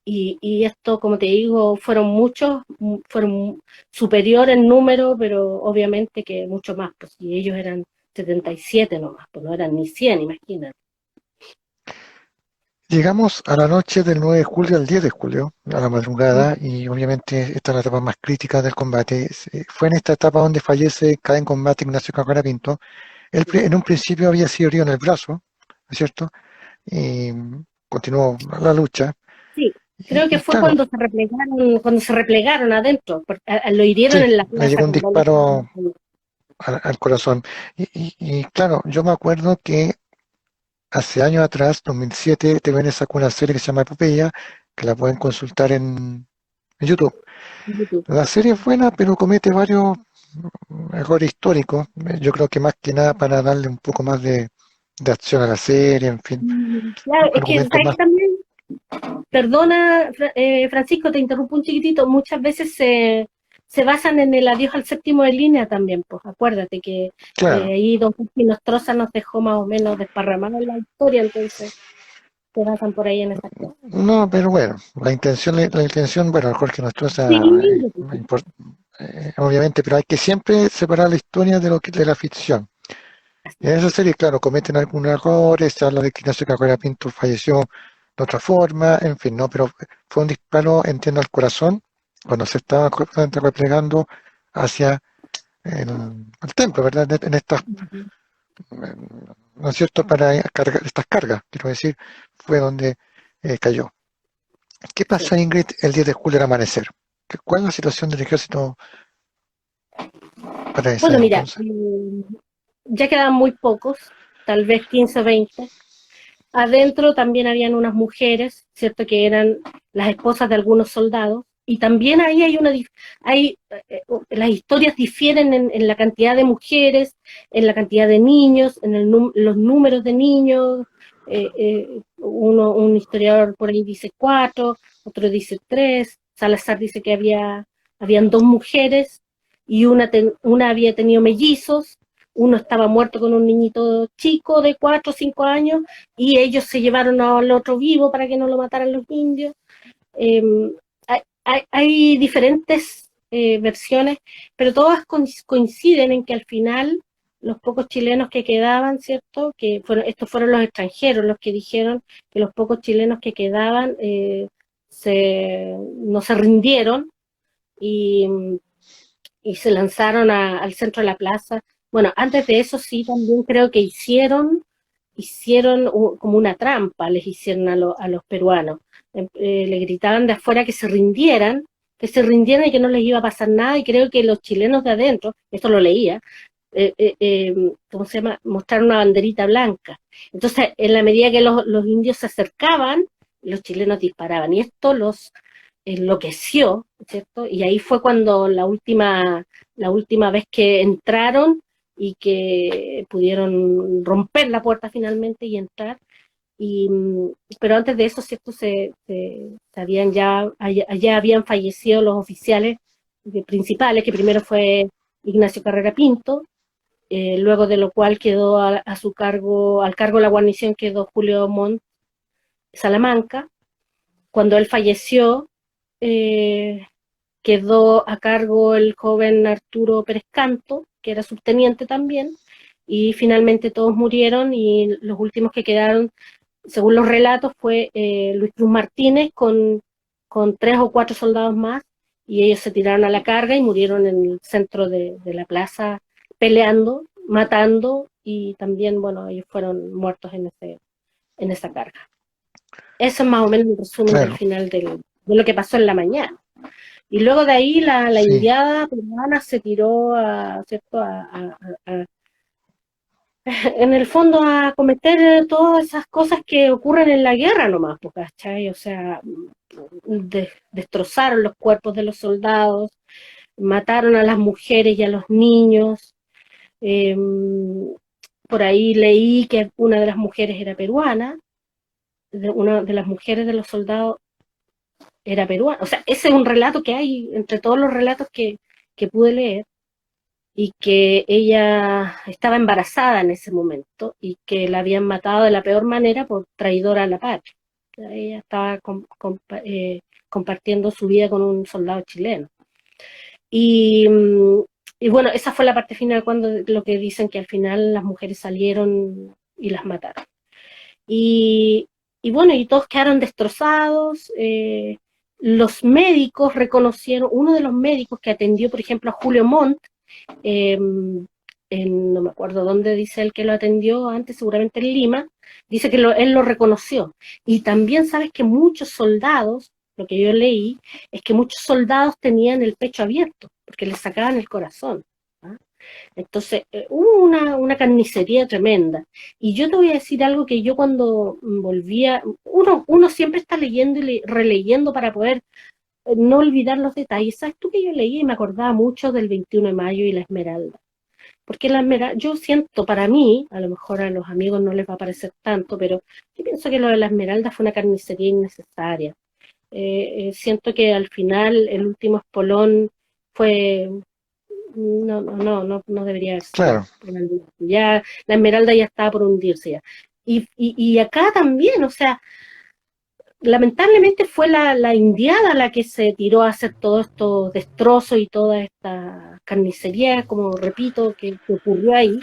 Speaker 1: Y esto, como te digo, fueron superior en número, pero obviamente que mucho más, pues si ellos eran 77 nomás, pues no eran ni 100, imagínate.
Speaker 2: Llegamos a la noche del 9 de julio al 10 de julio, a la madrugada, y obviamente esta es la etapa más crítica del combate. Fue en esta etapa donde fallece, cae en combate Ignacio Carrera Pinto. Él en un principio había sido herido en el brazo, ¿no es cierto? Y continuó la lucha.
Speaker 1: Sí, creo que
Speaker 2: Y
Speaker 1: fue
Speaker 2: claro,
Speaker 1: cuando se replegaron adentro, lo hirieron
Speaker 2: sí,
Speaker 1: en la
Speaker 2: le
Speaker 1: plaza
Speaker 2: llegó un
Speaker 1: con balas.
Speaker 2: disparo al corazón. Y claro, yo me acuerdo que hace años atrás, 2007, TVN sacó una serie que se llama Epopeya, que la pueden consultar en YouTube. La serie es buena, pero comete varios errores históricos. Yo creo que más que nada para darle un poco más de acción a la serie, en fin,
Speaker 1: Claro, es que
Speaker 2: argumentos
Speaker 1: ¿sabes
Speaker 2: más.
Speaker 1: también? Perdona, Francisco, te interrumpo un chiquitito, muchas veces se basan en el adiós al séptimo de línea también, pues acuérdate que
Speaker 2: Claro,
Speaker 1: ahí Don Juan Nostroza nos dejó más o menos desparramados en la historia, entonces se basan por ahí en esas cosas.
Speaker 2: no, pero bueno, la intención, bueno, Jorge
Speaker 1: Sí,
Speaker 2: Nostroza, obviamente, pero hay que siempre separar la historia de lo que de la ficción. En esa serie, claro, cometen algunos errores, se habla de que Ignacio Carrera Pinto falleció de otra forma, en fin, no, pero fue un disparo, entiendo, al corazón cuando se estaba justamente replegando hacia el templo, ¿verdad? En estas, ¿no es cierto?, para cargar estas cargas, quiero decir, fue donde cayó. ¿Qué
Speaker 1: sí.
Speaker 2: pasa, Ingrid, el 10 de julio al amanecer? ¿Cuál es la situación del ejército para ese
Speaker 1: Bueno, mira,
Speaker 2: entonces?
Speaker 1: ya quedan muy pocos, tal vez 15 o 20. Adentro también habían unas mujeres, ¿cierto? Que eran las esposas de algunos soldados. Y también ahí hay las historias difieren en la cantidad de mujeres, en la cantidad de niños, en los números de niños. Un historiador por ahí dice 4, otro dice 3. Salazar dice que habían 2 mujeres y una había tenido mellizos. Uno estaba muerto con un niñito chico de 4 o 5 años y ellos se llevaron al otro vivo para que no lo mataran los indios. Eh, hay diferentes versiones, pero todas coinciden en que al final los pocos chilenos que quedaban, ¿cierto? Estos fueron los extranjeros los que dijeron que los pocos chilenos que quedaban no se rindieron y, y se lanzaron al centro de la plaza. Bueno, antes de eso sí, también creo que hicieron como una trampa, les hicieron a los peruanos. Le gritaban de afuera que se rindieran y que no les iba a pasar nada, y creo que los chilenos de adentro, esto lo leía, ¿cómo se llama? Mostraron una banderita blanca. Entonces, en la medida que los indios se acercaban, los chilenos disparaban, y esto los enloqueció, ¿cierto? Y ahí fue cuando la última vez que entraron y que pudieron romper la puerta finalmente y entrar. Y, pero antes de eso, ¿cierto? Allá habían fallecido los oficiales principales, que primero fue Ignacio Carrera Pinto, luego de lo cual quedó a su cargo, al cargo de la guarnición quedó Julio Montt Salamanca. Cuando él falleció, eh, quedó a cargo el joven Arturo Pérez Canto, que era subteniente también, y finalmente todos murieron y los últimos que quedaron, según los relatos, fue Luis Cruz Martínez con 3 o 4 soldados más, y ellos se tiraron a la carga y murieron en el centro de la plaza peleando, matando, y también, bueno, ellos fueron muertos en esa carga. Eso es más o menos el resumen del
Speaker 2: Claro,
Speaker 1: final de lo que pasó en la mañana. Y luego de ahí la
Speaker 2: sí,
Speaker 1: indiada peruana se tiró ¿cierto? A, en el fondo a cometer todas esas cosas que ocurren en la guerra nomás, ¿cachai? O sea, destrozaron los cuerpos de los soldados, mataron a las mujeres y a los niños. Eh, por ahí leí que una de las mujeres era peruana, una de las mujeres de los soldados era peruana. O sea, ese es un relato que hay entre todos los relatos que pude leer, y que ella estaba embarazada en ese momento y que la habían matado de la peor manera por traidora a la patria. Ella estaba compartiendo su vida con un soldado chileno. Y, y bueno, esa fue la parte final, cuando lo que dicen que al final las mujeres salieron y las mataron. Y, y bueno, y todos quedaron destrozados. Los médicos reconocieron, uno de los médicos que atendió, por ejemplo, a Julio Montt, eh, no me acuerdo dónde dice él que lo atendió antes, seguramente en Lima, dice que él lo reconoció. Y también sabes que muchos soldados, lo que yo leí, es que muchos soldados tenían el pecho abierto, porque les sacaban el corazón. ¿Ah? Entonces, hubo una carnicería tremenda. Y yo te voy a decir algo que yo cuando volvía, uno siempre está leyendo y releyendo para poder no olvidar los detalles. ¿Sabes tú que yo leí y me acordaba mucho del 21 de mayo y la Esmeralda? porque la Esmeralda, yo siento para mí, a lo mejor a los amigos no les va a parecer tanto, pero yo pienso que lo de la Esmeralda fue una carnicería innecesaria. Siento que al final el último espolón fue, no debería haber sido.
Speaker 2: Claro.
Speaker 1: Ya, la Esmeralda ya estaba por hundirse ya. Y acá también, o sea, lamentablemente fue la indiada la que se tiró a hacer todos estos destrozos y toda esta carnicería, como repito, que ocurrió ahí,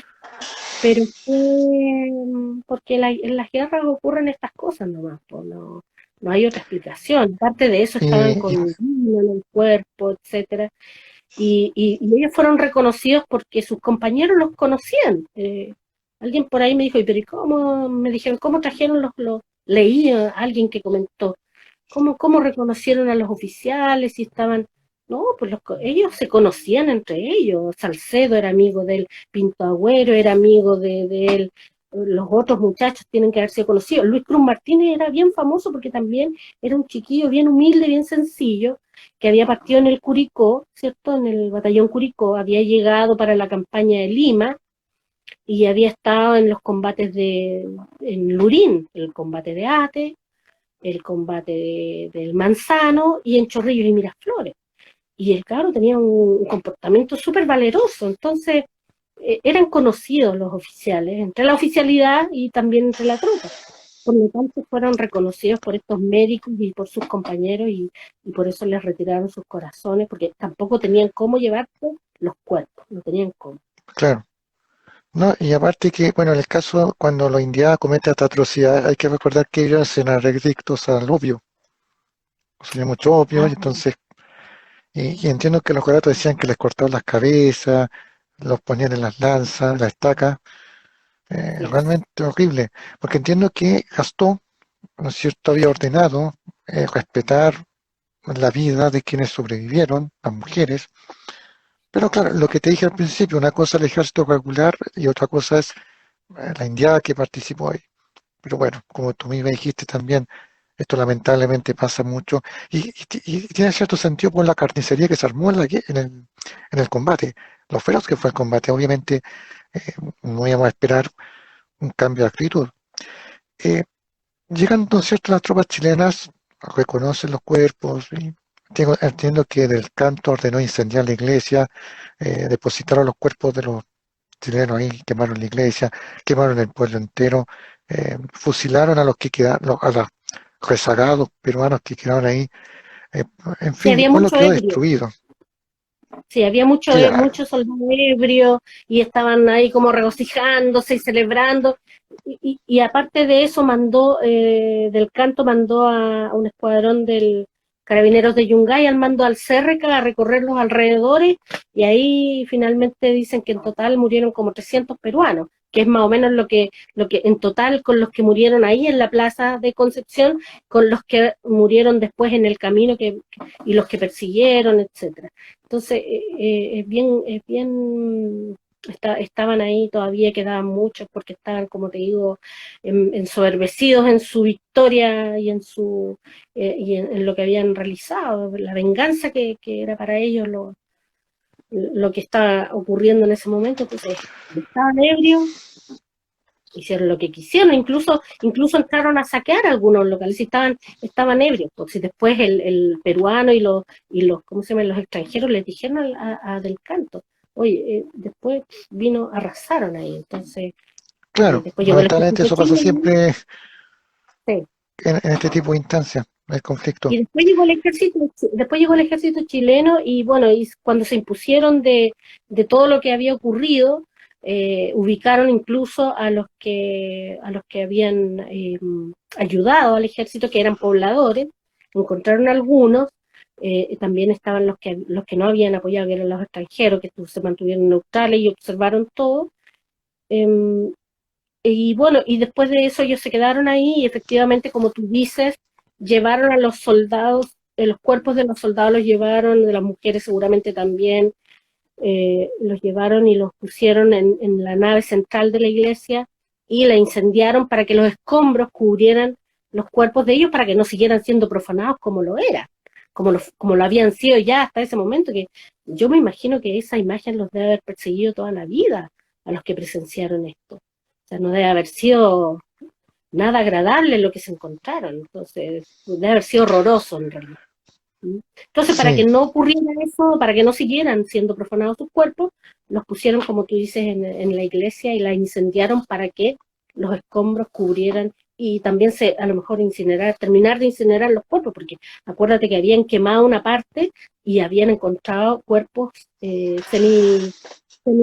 Speaker 1: pero fue porque en las guerras ocurren estas cosas nomás, pues no hay otra explicación. Aparte de eso estaban
Speaker 2: Y,
Speaker 1: con
Speaker 2: y-
Speaker 1: vino en el cuerpo, etcétera, y ellos fueron reconocidos porque sus compañeros los conocían. Alguien por ahí me dijo, pero ¿y cómo? Me dijeron, ¿cómo trajeron leí a alguien que comentó, ¿cómo reconocieron a los oficiales y estaban? No, pues ellos se conocían entre ellos. Salcedo era amigo de él, Pinto Agüero era amigo de él, los otros muchachos tienen que haberse conocido. Luis Cruz Martínez era bien famoso porque también era un chiquillo bien humilde, bien sencillo, que había partido en el Curicó, ¿cierto? En el batallón Curicó, había llegado para la campaña de Lima y había estado en los combates en Lurín, el combate de Ate, el combate del Manzano y en Chorrillos y Miraflores. Y el cabro tenía un comportamiento súper valeroso, entonces eran conocidos los oficiales, entre la oficialidad y también entre la tropa. Por lo tanto, fueron reconocidos por estos médicos y por sus compañeros y por eso les retiraron sus corazones, porque tampoco tenían cómo llevarse los cuerpos, no tenían cómo.
Speaker 2: claro. No, y aparte que, bueno, en el caso cuando los indianos cometen esta atrocidad, hay que recordar que ellos eran adictos al opio, consumían mucho opio, y
Speaker 1: Ah,
Speaker 2: entonces, y entiendo que los coratos decían que les cortaban las cabezas, los ponían en las lanzas, las estacas,
Speaker 1: así es.
Speaker 2: realmente horrible, porque entiendo que Gastón, ¿no es cierto?, había ordenado respetar la vida de quienes sobrevivieron, las mujeres, pero claro, lo que te dije al principio, una cosa es el ejército regular y otra cosa es la indiada que participó ahí. Pero bueno, como tú misma dijiste también, esto lamentablemente pasa mucho y tiene cierto sentido por la carnicería que se armó en el combate, lo feroz que fue el combate. Obviamente eh, no íbamos a esperar un cambio de actitud. Eh, Llegan, ¿no es cierto?, las tropas chilenas, reconocen los cuerpos y entiendo que Del Canto ordenó incendiar la iglesia, depositaron los cuerpos de los chilenos ahí, quemaron la iglesia, quemaron el pueblo entero, fusilaron a los que quedaron, a los rezagados peruanos que quedaron ahí, eh, en
Speaker 1: Sí,
Speaker 2: fin, el
Speaker 1: había
Speaker 2: pueblo
Speaker 1: mucho
Speaker 2: quedó
Speaker 1: ebrio.
Speaker 2: destruido.
Speaker 1: Sí, había
Speaker 2: Claro,
Speaker 1: mucho soldado ebrio y estaban ahí como regocijándose y celebrando. Y aparte de eso, Del Canto mandó a un escuadrón del Carabineros de Yungay al mando al Cérreca a recorrer los alrededores y ahí finalmente dicen que en total murieron como 300 peruanos, que es más o menos lo que en total con los que murieron ahí en la plaza de Concepción, con los que murieron después en el camino y los que persiguieron, etcétera. Entonces, estaban ahí, todavía quedaban muchos porque estaban, como te digo, ensoberbecidos en su victoria y en lo que habían realizado, la venganza que era para ellos lo que estaba ocurriendo en ese momento. Entonces, estaban ebrios, hicieron lo que quisieron, incluso entraron a saquear algunos locales y estaban ebrios, porque si después el peruano y los, ¿cómo se llama?, los extranjeros les dijeron a Del Canto, oye, después arrasaron ahí, entonces
Speaker 2: claro,
Speaker 1: después llegó el
Speaker 2: lamentablemente
Speaker 1: ejército
Speaker 2: eso pasa
Speaker 1: chileno,
Speaker 2: siempre
Speaker 1: sí,
Speaker 2: en este tipo de instancias, el conflicto.
Speaker 1: y después llegó el ejército chileno y bueno, y cuando se impusieron de todo lo que había ocurrido, ubicaron incluso a los que habían ayudado al ejército, que eran pobladores, encontraron algunos, también estaban los que no habían apoyado, que eran los extranjeros, que se mantuvieron neutrales y observaron todo. eh, y bueno, y después de eso ellos se quedaron ahí y efectivamente, como tú dices, llevaron a los soldados, los cuerpos de los soldados los llevaron, de las mujeres seguramente también, los llevaron y los pusieron en la nave central de la iglesia y la incendiaron para que los escombros cubrieran los cuerpos de ellos para que no siguieran siendo profanados como lo era, como lo habían sido ya hasta ese momento, que yo me imagino que esa imagen los debe haber perseguido toda la vida a los que presenciaron esto. O sea, no debe haber sido nada agradable lo que se encontraron. Entonces, debe haber sido horroroso en realidad. Entonces, para que
Speaker 2: Sí,
Speaker 1: no ocurriera eso, para que no siguieran siendo profanados sus cuerpos, los pusieron, como tú dices, en la iglesia y la incendiaron para que los escombros cubrieran y también a lo mejor terminar de incinerar los cuerpos, porque acuérdate que habían quemado una parte y habían encontrado cuerpos semi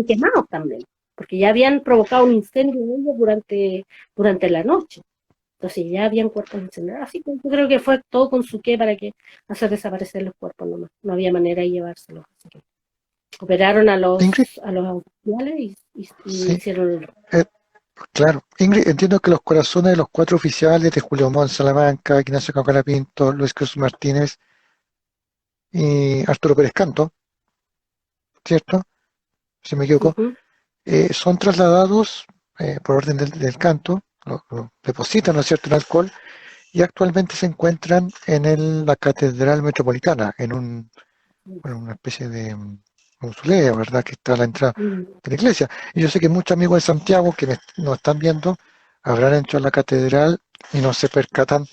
Speaker 1: quemados también, porque ya habían provocado un incendio en ellos durante la noche. Entonces ya habían cuerpos incinerados, así que yo creo que fue todo con su qué para que hacer desaparecer los cuerpos nomás. No había manera de llevárselos. Así que operaron a
Speaker 2: Ingrid,
Speaker 1: los oficiales y
Speaker 2: sí,
Speaker 1: hicieron el...
Speaker 2: eh, claro. Ingrid, entiendo que los corazones de los 4 oficiales de Julio Montt Salamanca, Ignacio Campana Pinto, Luis Cruz Martínez y Arturo Pérez Canto, ¿cierto? Si me equivoco,
Speaker 1: Ujú.
Speaker 2: son trasladados por orden del canto, lo depositan, ¿no es cierto?, en alcohol y actualmente se encuentran en la Catedral Metropolitana, bueno, una especie de mausoleo, ¿verdad?, que está a la entrada
Speaker 1: Mm.
Speaker 2: de la iglesia. Y yo sé que muchos amigos de Santiago que nos están viendo habrán entrado a la catedral y no se percatan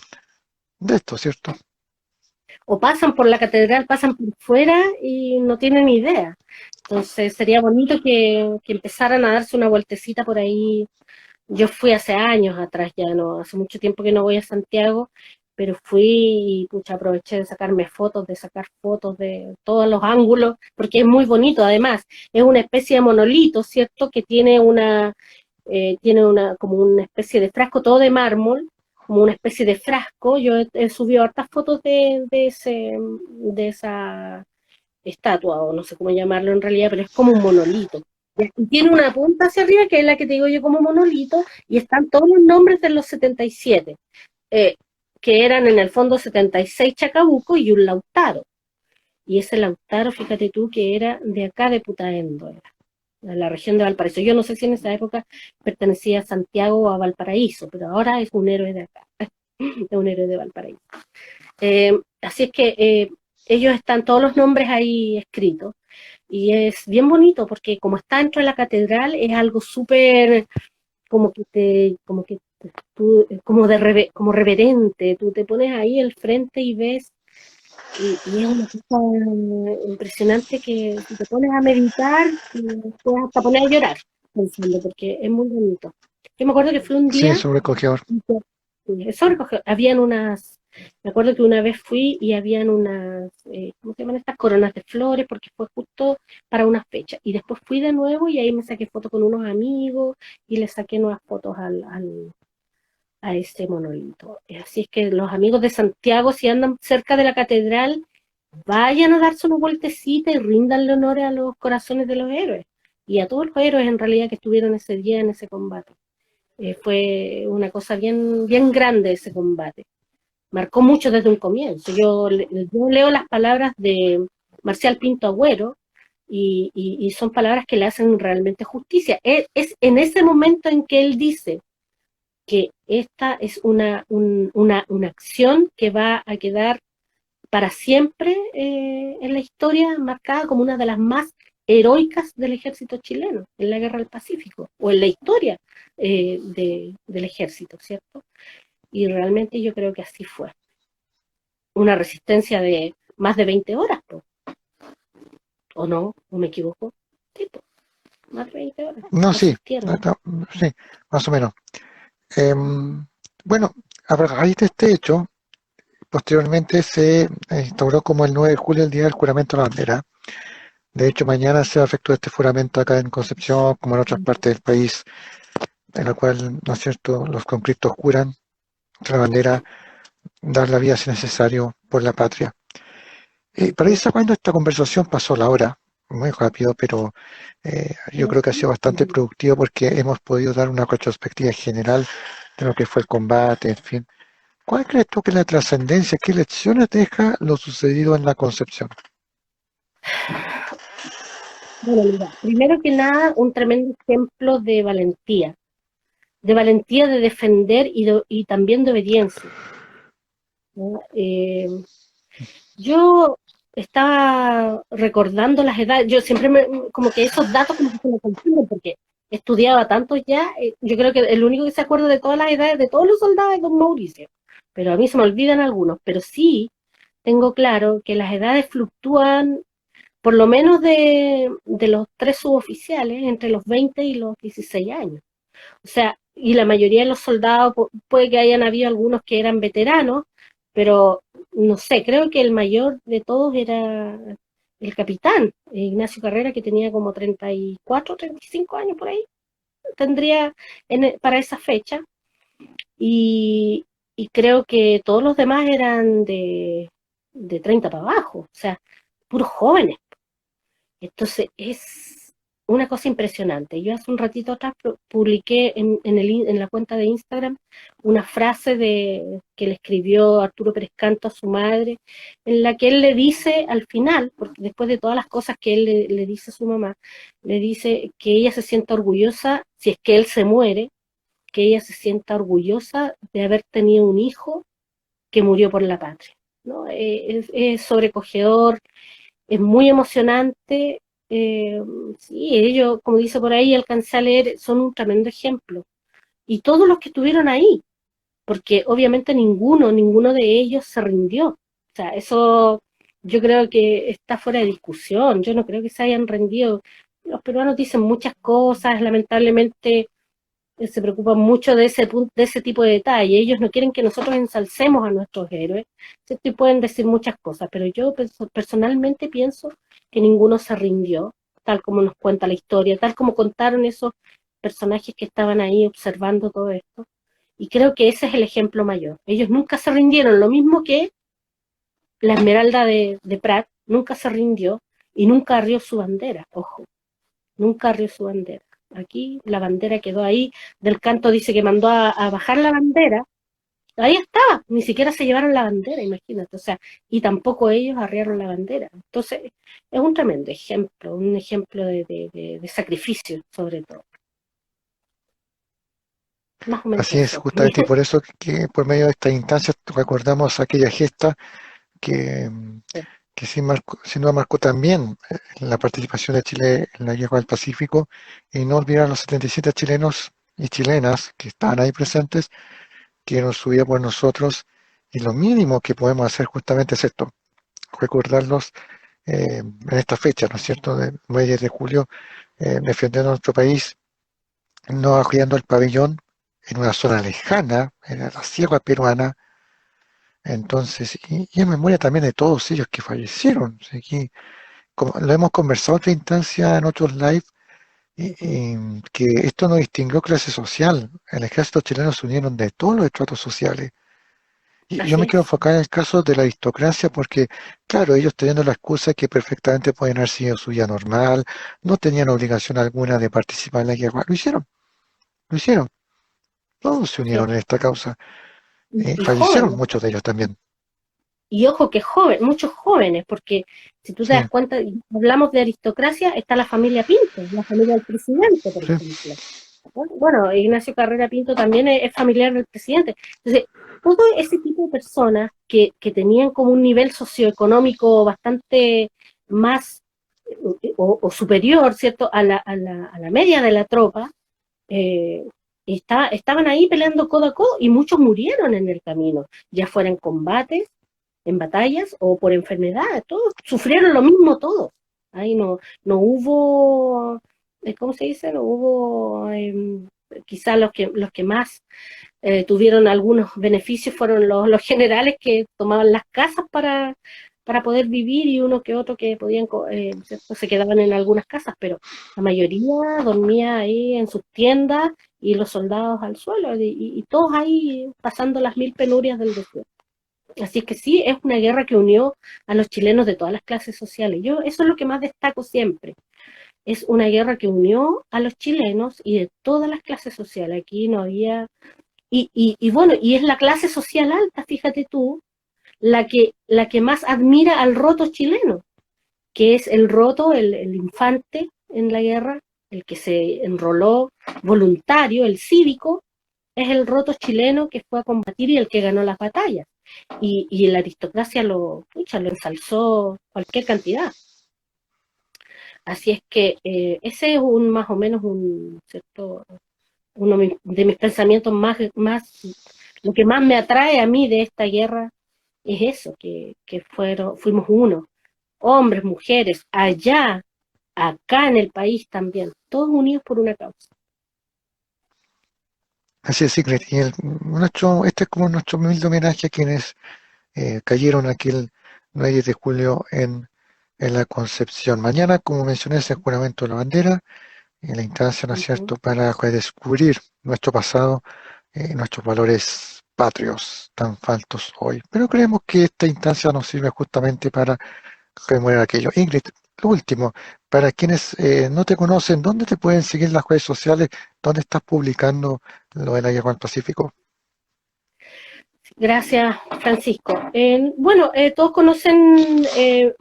Speaker 2: de esto, ¿cierto?
Speaker 1: O pasan por la catedral, pasan por fuera y no tienen idea. Entonces sería bonito que empezaran a darse una vueltecita por ahí. Yo fui hace años atrás ya, no, hace mucho tiempo que no voy a Santiago, pero fui y pucha, aproveché de sacarme fotos, de sacar fotos de todos los ángulos, porque es muy bonito además. Es una especie de monolito, ¿cierto? Que tiene una, como una especie de frasco todo de mármol, como una especie de frasco. Yo he subido hartas fotos de esa estatua, o no sé cómo llamarlo en realidad, pero es como un monolito. Y tiene una punta hacia arriba, que es la que te digo yo como monolito, y están todos los nombres de los 77, eh, que eran en el fondo 76 Chacabuco y un Lautaro. Y ese Lautaro, fíjate tú, que era de acá de Putaendo, era, de la región de Valparaíso. Yo no sé si en esa época pertenecía a Santiago o a Valparaíso, pero ahora es un héroe de acá, es un héroe de Valparaíso. Así es que ellos están todos los nombres ahí escritos y es bien bonito porque como está dentro de la catedral es algo súper como reverente, tú te pones ahí al frente y ves y es una cosa impresionante que si te pones a meditar puedes hasta poner a llorar pensando porque es muy bonito. Yo me acuerdo que fue un
Speaker 2: Sí,
Speaker 1: día
Speaker 2: sobrecogedor.
Speaker 1: eso recogió, me acuerdo que una vez fui y habían unas, ¿cómo se llaman estas coronas de flores? Porque fue justo para una fecha. Y después fui de nuevo y ahí me saqué fotos con unos amigos y le saqué nuevas fotos a ese monolito. Así es que los amigos de Santiago, si andan cerca de la catedral, vayan a darse una vueltecita y rindanle honores a los corazones de los héroes. Y a todos los héroes en realidad que estuvieron ese día en ese combate. Fue una cosa bien, bien grande ese combate. Marcó mucho desde un comienzo. Yo leo las palabras de Marcial Pinto Agüero y son palabras que le hacen realmente justicia. Es en ese momento en que él dice que esta es una acción que va a quedar para siempre en la historia marcada como una de las más heroicas del ejército chileno en la guerra del Pacífico o en la historia del ejército, ¿cierto? Y realmente yo creo que así fue. Una resistencia de más de 20 horas, po. ¿O no? ¿O me equivoco? Sí, po, más de 20 horas
Speaker 2: No, sí,
Speaker 1: resistieron.
Speaker 2: sí, más o menos. Bueno, a raíz de este hecho, posteriormente se instauró como el 9 de julio el Día del Juramento a la Bandera. De hecho, mañana se efectúa este juramento acá en Concepción, como en otras partes del país, en la cual, ¿no es cierto?, los conscriptos juran ante la bandera dar la vida si necesario por la patria. Para ir sacando esta conversación pasó la hora, muy rápido, pero yo creo que ha sido bastante productivo porque hemos podido dar una retrospectiva general de lo que fue el combate, en fin. ¿Cuál crees tú que es la trascendencia, qué lecciones deja lo sucedido en la Concepción?
Speaker 1: Bueno, mira, primero que nada, un tremendo ejemplo de valentía de defender y también de obediencia, ¿no? Yo estaba recordando las edades. Yo siempre como que esos datos como que se me confunden porque estudiaba tantos ya. Yo creo que el único que se acuerda de todas las edades de todos los soldados es don Mauricio. Pero a mí se me olvidan algunos. Pero sí tengo claro que las edades fluctúan por lo menos de los tres suboficiales entre los 20 y los 16 años. O sea, y la mayoría de los soldados, puede que hayan habido algunos que eran veteranos, pero no sé, creo que el mayor de todos era el capitán, Ignacio Carrera, que tenía como 34, 35 años por ahí, tendría para esa fecha, y, y creo que todos los demás eran de 30 para abajo, o sea, puros jóvenes. Entonces es una cosa impresionante. Yo hace un ratito atrás publiqué en la cuenta de Instagram una frase que le escribió Arturo Pérez Canto a su madre, en la que él le dice al final, porque después de todas las cosas que él le dice a su mamá, le dice que ella se sienta orgullosa, si es que él se muere, que ella se sienta orgullosa de haber tenido un hijo que murió por la patria, ¿no? Es sobrecogedor, es muy emocionante. eh, sí, ellos, como dice por ahí, alcancé a leer, son un tremendo ejemplo. Y todos los que estuvieron ahí, porque obviamente ninguno de ellos se rindió. O sea, eso yo creo que está fuera de discusión. Yo no creo que se hayan rendido. Los peruanos dicen muchas cosas, lamentablemente se preocupan mucho de ese tipo de detalle. Ellos no quieren que nosotros ensalcemos a nuestros héroes, ¿cierto? Y pueden decir muchas cosas, pero yo personalmente pienso que ninguno se rindió, tal como nos cuenta la historia, tal como contaron esos personajes que estaban ahí observando todo esto. Y creo que ese es el ejemplo mayor. Ellos nunca se rindieron, lo mismo que la Esmeralda de Prat, nunca se rindió y nunca arrió su bandera, ojo, nunca arrió su bandera. Aquí la bandera quedó ahí, Del Canto dice que mandó a bajar la bandera, ahí estaba, ni siquiera se llevaron la bandera, imagínate, o sea, y tampoco ellos arriaron la bandera. Entonces, es un tremendo ejemplo, un ejemplo de sacrificio, sobre todo. Más o menos
Speaker 2: Así es,
Speaker 1: eso.
Speaker 2: justamente, y por eso que por medio de estas instancias recordamos aquella gesta que, que sin duda marcó también la participación de Chile en la Guerra del Pacífico, y no olvidar a los 77 chilenos y chilenas que estaban ahí presentes, que dieron su vida por nosotros, y lo mínimo que podemos hacer justamente es esto, recordarlos en esta fecha, ¿no es cierto?, de 9 de julio, defendiendo nuestro país, no arriando el pabellón en una zona lejana, en la sierra peruana. Entonces, y en memoria también de todos ellos que fallecieron. O sea, aquí, como lo hemos conversado en otra instancia, en otros live, que esto no distinguió clase social. El ejército chileno se unieron de todos los estratos sociales. Y yo
Speaker 1: Así
Speaker 2: me quiero
Speaker 1: es.
Speaker 2: enfocar en el caso de la aristocracia porque, claro, ellos teniendo la excusa que perfectamente pueden haber sido su vida normal, no tenían obligación alguna de participar en la guerra, lo hicieron, lo hicieron. Todos se
Speaker 1: Sí.
Speaker 2: unieron en esta causa.
Speaker 1: Y
Speaker 2: Fallecieron
Speaker 1: jóvenes.
Speaker 2: muchos de ellos también.
Speaker 1: Y ojo que muchos jóvenes, porque si tú te
Speaker 2: Sí,
Speaker 1: das cuenta, y hablamos de aristocracia, está la familia Pinto, la familia del presidente, por
Speaker 2: sí.
Speaker 1: ejemplo. Bueno, Ignacio Carrera Pinto también es familiar del presidente. Entonces, todo ese tipo de personas que tenían como un nivel socioeconómico bastante más o superior, ¿cierto?, a la media de la tropa, eh, estaban ahí peleando codo a codo y muchos murieron en el camino, ya fuera en combates, en batallas o por enfermedad, todos sufrieron lo mismo todos. Ahí no hubo, ¿cómo se dice? No hubo, quizás los que más tuvieron algunos beneficios fueron los generales que tomaban las casas para poder vivir y uno que otro que podían, ¿cierto? Se quedaban en algunas casas, pero la mayoría dormía ahí en sus tiendas y los soldados al suelo y todos ahí pasando las mil penurias del desierto. Así que sí, es una guerra que unió a los chilenos de todas las clases sociales. Yo eso es lo que más destaco siempre. Es una guerra que unió a los chilenos y de todas las clases sociales. Aquí no había... Y bueno, y es la clase social alta, fíjate tú, la que más admira al roto chileno, que es el roto, el infante en la guerra, el que se enroló voluntario, el cívico, es el roto chileno que fue a combatir y el que ganó las batallas. y la aristocracia pucha, lo ensalzó cualquier cantidad. Así es que ese es más o menos ¿cierto? Uno de mis pensamientos lo que más me atrae a mí de esta guerra es eso, que fuimos uno, hombres, mujeres, allá, acá en el país también, todos unidos por una causa.
Speaker 2: Así es, Sigrid. Y este es como nuestro humilde homenaje a quienes cayeron aquel 9 de julio en la Concepción. Mañana, como mencioné, es el juramento de la bandera, en la instancia, ¿no es
Speaker 1: Ujú.
Speaker 2: cierto?, para redescubrir nuestro pasado, nuestros valores patrios tan faltos hoy. Pero creemos que esta instancia nos sirve justamente para rememorar aquello. Ingrid, lo último, para quienes no te conocen, ¿dónde te pueden seguir en las redes sociales? ¿Dónde estás publicando lo de la guerra al Pacífico?
Speaker 1: Gracias, Francisco. Bueno, todos conocen el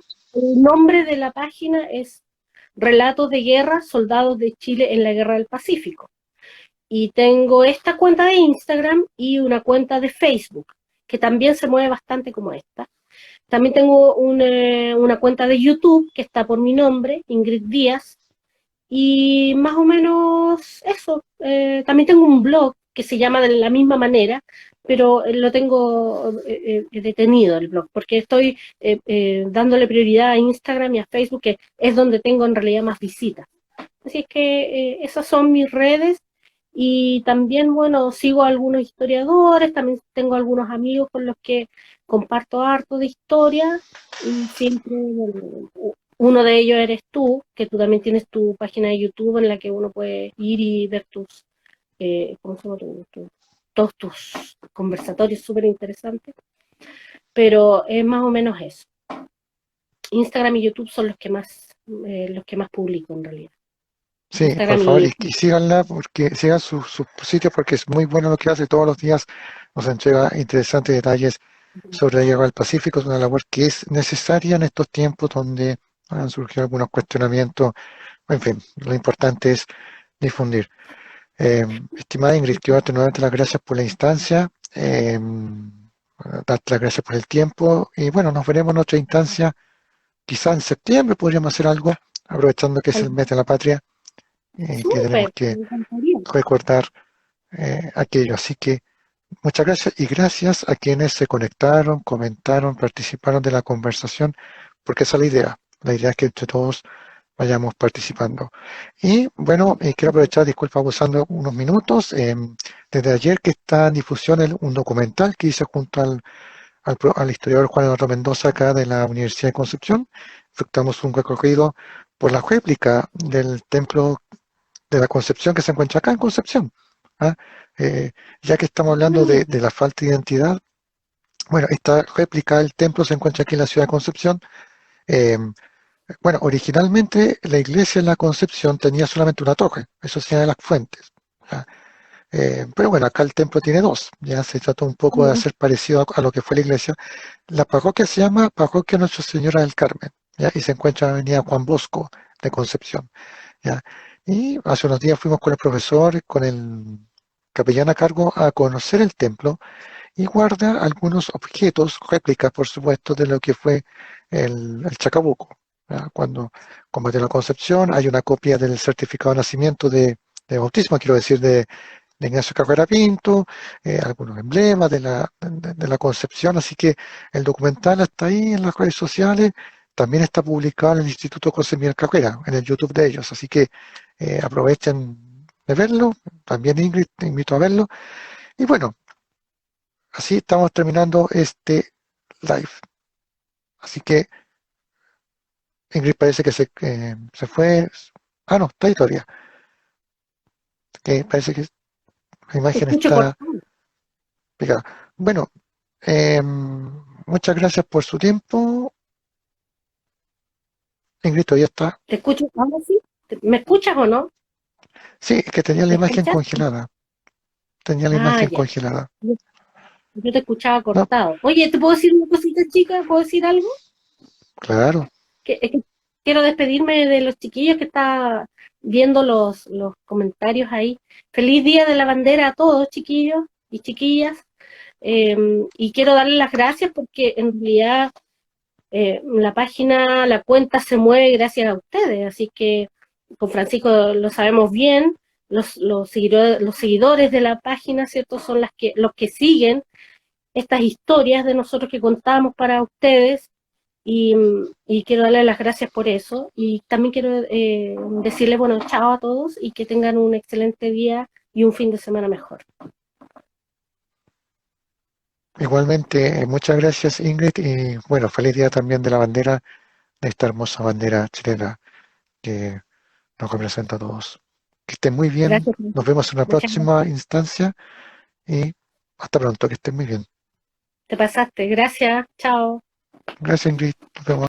Speaker 1: nombre de la página, es Relatos de Guerra, Soldados de Chile en la Guerra del Pacífico. Y tengo esta cuenta de Instagram y una cuenta de Facebook, que también se mueve bastante como esta. También tengo una cuenta de YouTube que está por mi nombre, Ingrid Díaz, y más o menos eso. También tengo un blog que se llama de la misma manera, pero lo tengo detenido el blog, porque estoy dándole prioridad a Instagram y a Facebook, que es donde tengo en realidad más visitas. Así es que esas son mis redes y también, bueno, sigo a algunos historiadores, también tengo algunos amigos con los que comparto harto de historia y siempre, bueno, uno de ellos eres tú, que tú también tienes tu página de YouTube en la que uno puede ir y ver ¿cómo se llama? Todos tus conversatorios súper interesantes, pero es más o menos eso. Instagram y YouTube son los que más publico en realidad.
Speaker 2: Sí, por
Speaker 1: Instagram
Speaker 2: favor,
Speaker 1: y
Speaker 2: y síganla porque sigan su sitio porque es muy bueno lo que hace todos los días. Nos entrega interesantes detalles sobre la guerra del Pacífico. Es una labor que es necesaria en estos tiempos donde han surgido algunos cuestionamientos. En fin, lo importante es difundir. Estimada Ingrid, quiero darte nuevamente las gracias por la instancia, darte las gracias por el tiempo y bueno, nos veremos en otra instancia. Quizá en septiembre podríamos hacer algo, aprovechando que es el mes de la patria, que tenemos
Speaker 1: súper,
Speaker 2: que
Speaker 1: me encantaría.
Speaker 2: recordar aquello. Así que muchas gracias y gracias a quienes se conectaron, comentaron, participaron de la conversación, porque esa es la idea. La idea es que entre todos vayamos participando. Y bueno, quiero aprovechar, disculpa, abusando unos minutos. Desde ayer que está en difusión un documental que hice junto al historiador Juan Eduardo Mendoza acá de la Universidad de Concepción. Efectuamos un recorrido por la réplica del templo de la Concepción que se encuentra acá en Concepción. ¿Ah? Ya que estamos hablando de la falta de identidad, bueno, esta réplica del templo se encuentra aquí en la ciudad de Concepción. Eh, bueno, originalmente la iglesia en la Concepción tenía solamente una torre, eso se llama las fuentes. ¿Ya? Pero bueno, acá el templo tiene dos, ya se trató un poco de hacer parecido a lo que fue la iglesia. La parroquia se llama Parroquia Nuestra Señora del Carmen, ¿ya? Y se encuentra en la avenida Juan Bosco de Concepción. ¿Ya? Y hace unos días fuimos con el profesor, con el capellán a cargo a conocer el templo y guarda algunos objetos, réplicas por supuesto, de lo que fue el Chacabuco. ¿Ya? Cuando combatió la Concepción, hay una copia del certificado de nacimiento de bautismo, quiero decir, de Ignacio Carrera Pinto, algunos emblemas de la Concepción, así que el documental está ahí en las redes sociales, también está publicado en el Instituto José Miguel Carrera, en el YouTube de ellos, así que aprovechen de verlo, también Ingrid, te invito a verlo, y bueno, así estamos terminando este live, así que Ingrid parece que se fue, no, está ahí todavía, que parece que la
Speaker 1: Te
Speaker 2: imagen
Speaker 1: escucho
Speaker 2: está
Speaker 1: cortado.
Speaker 2: pegada. Bueno, muchas gracias por su tiempo. Ingrid, todavía está.
Speaker 1: Te escucho, ahora sí. ¿Me escuchas o no?
Speaker 2: Sí, es que tenía la
Speaker 1: ¿Me
Speaker 2: imagen
Speaker 1: escuchas?
Speaker 2: congelada. Tenía la
Speaker 1: Ah,
Speaker 2: imagen
Speaker 1: ya.
Speaker 2: congelada.
Speaker 1: Yo te escuchaba
Speaker 2: No,
Speaker 1: cortado. Oye, ¿te puedo decir una cosita chica? ¿Puedo decir algo?
Speaker 2: claro.
Speaker 1: Es que quiero despedirme de los chiquillos que está viendo los comentarios ahí. Feliz Día de la Bandera a todos, chiquillos y chiquillas. Y quiero darle las gracias porque en realidad la página, la cuenta se mueve gracias a ustedes, así que con Francisco lo sabemos bien, los seguidores de la página, ¿cierto? Son los que siguen estas historias de nosotros que contamos para ustedes y quiero darle las gracias por eso y también quiero decirles, bueno, chao a todos y que tengan un excelente día y un fin de semana mejor.
Speaker 2: Igualmente, muchas gracias Ingrid y bueno, feliz día también de la bandera, de esta hermosa bandera chilena que nos representa a todos. Que estén muy bien,
Speaker 1: Gracias,
Speaker 2: nos vemos en una
Speaker 1: muchas
Speaker 2: próxima
Speaker 1: gracias.
Speaker 2: instancia y hasta pronto, que estén muy bien.
Speaker 1: Te pasaste, gracias, chao.
Speaker 2: Gracias Ingrid, nos vemos.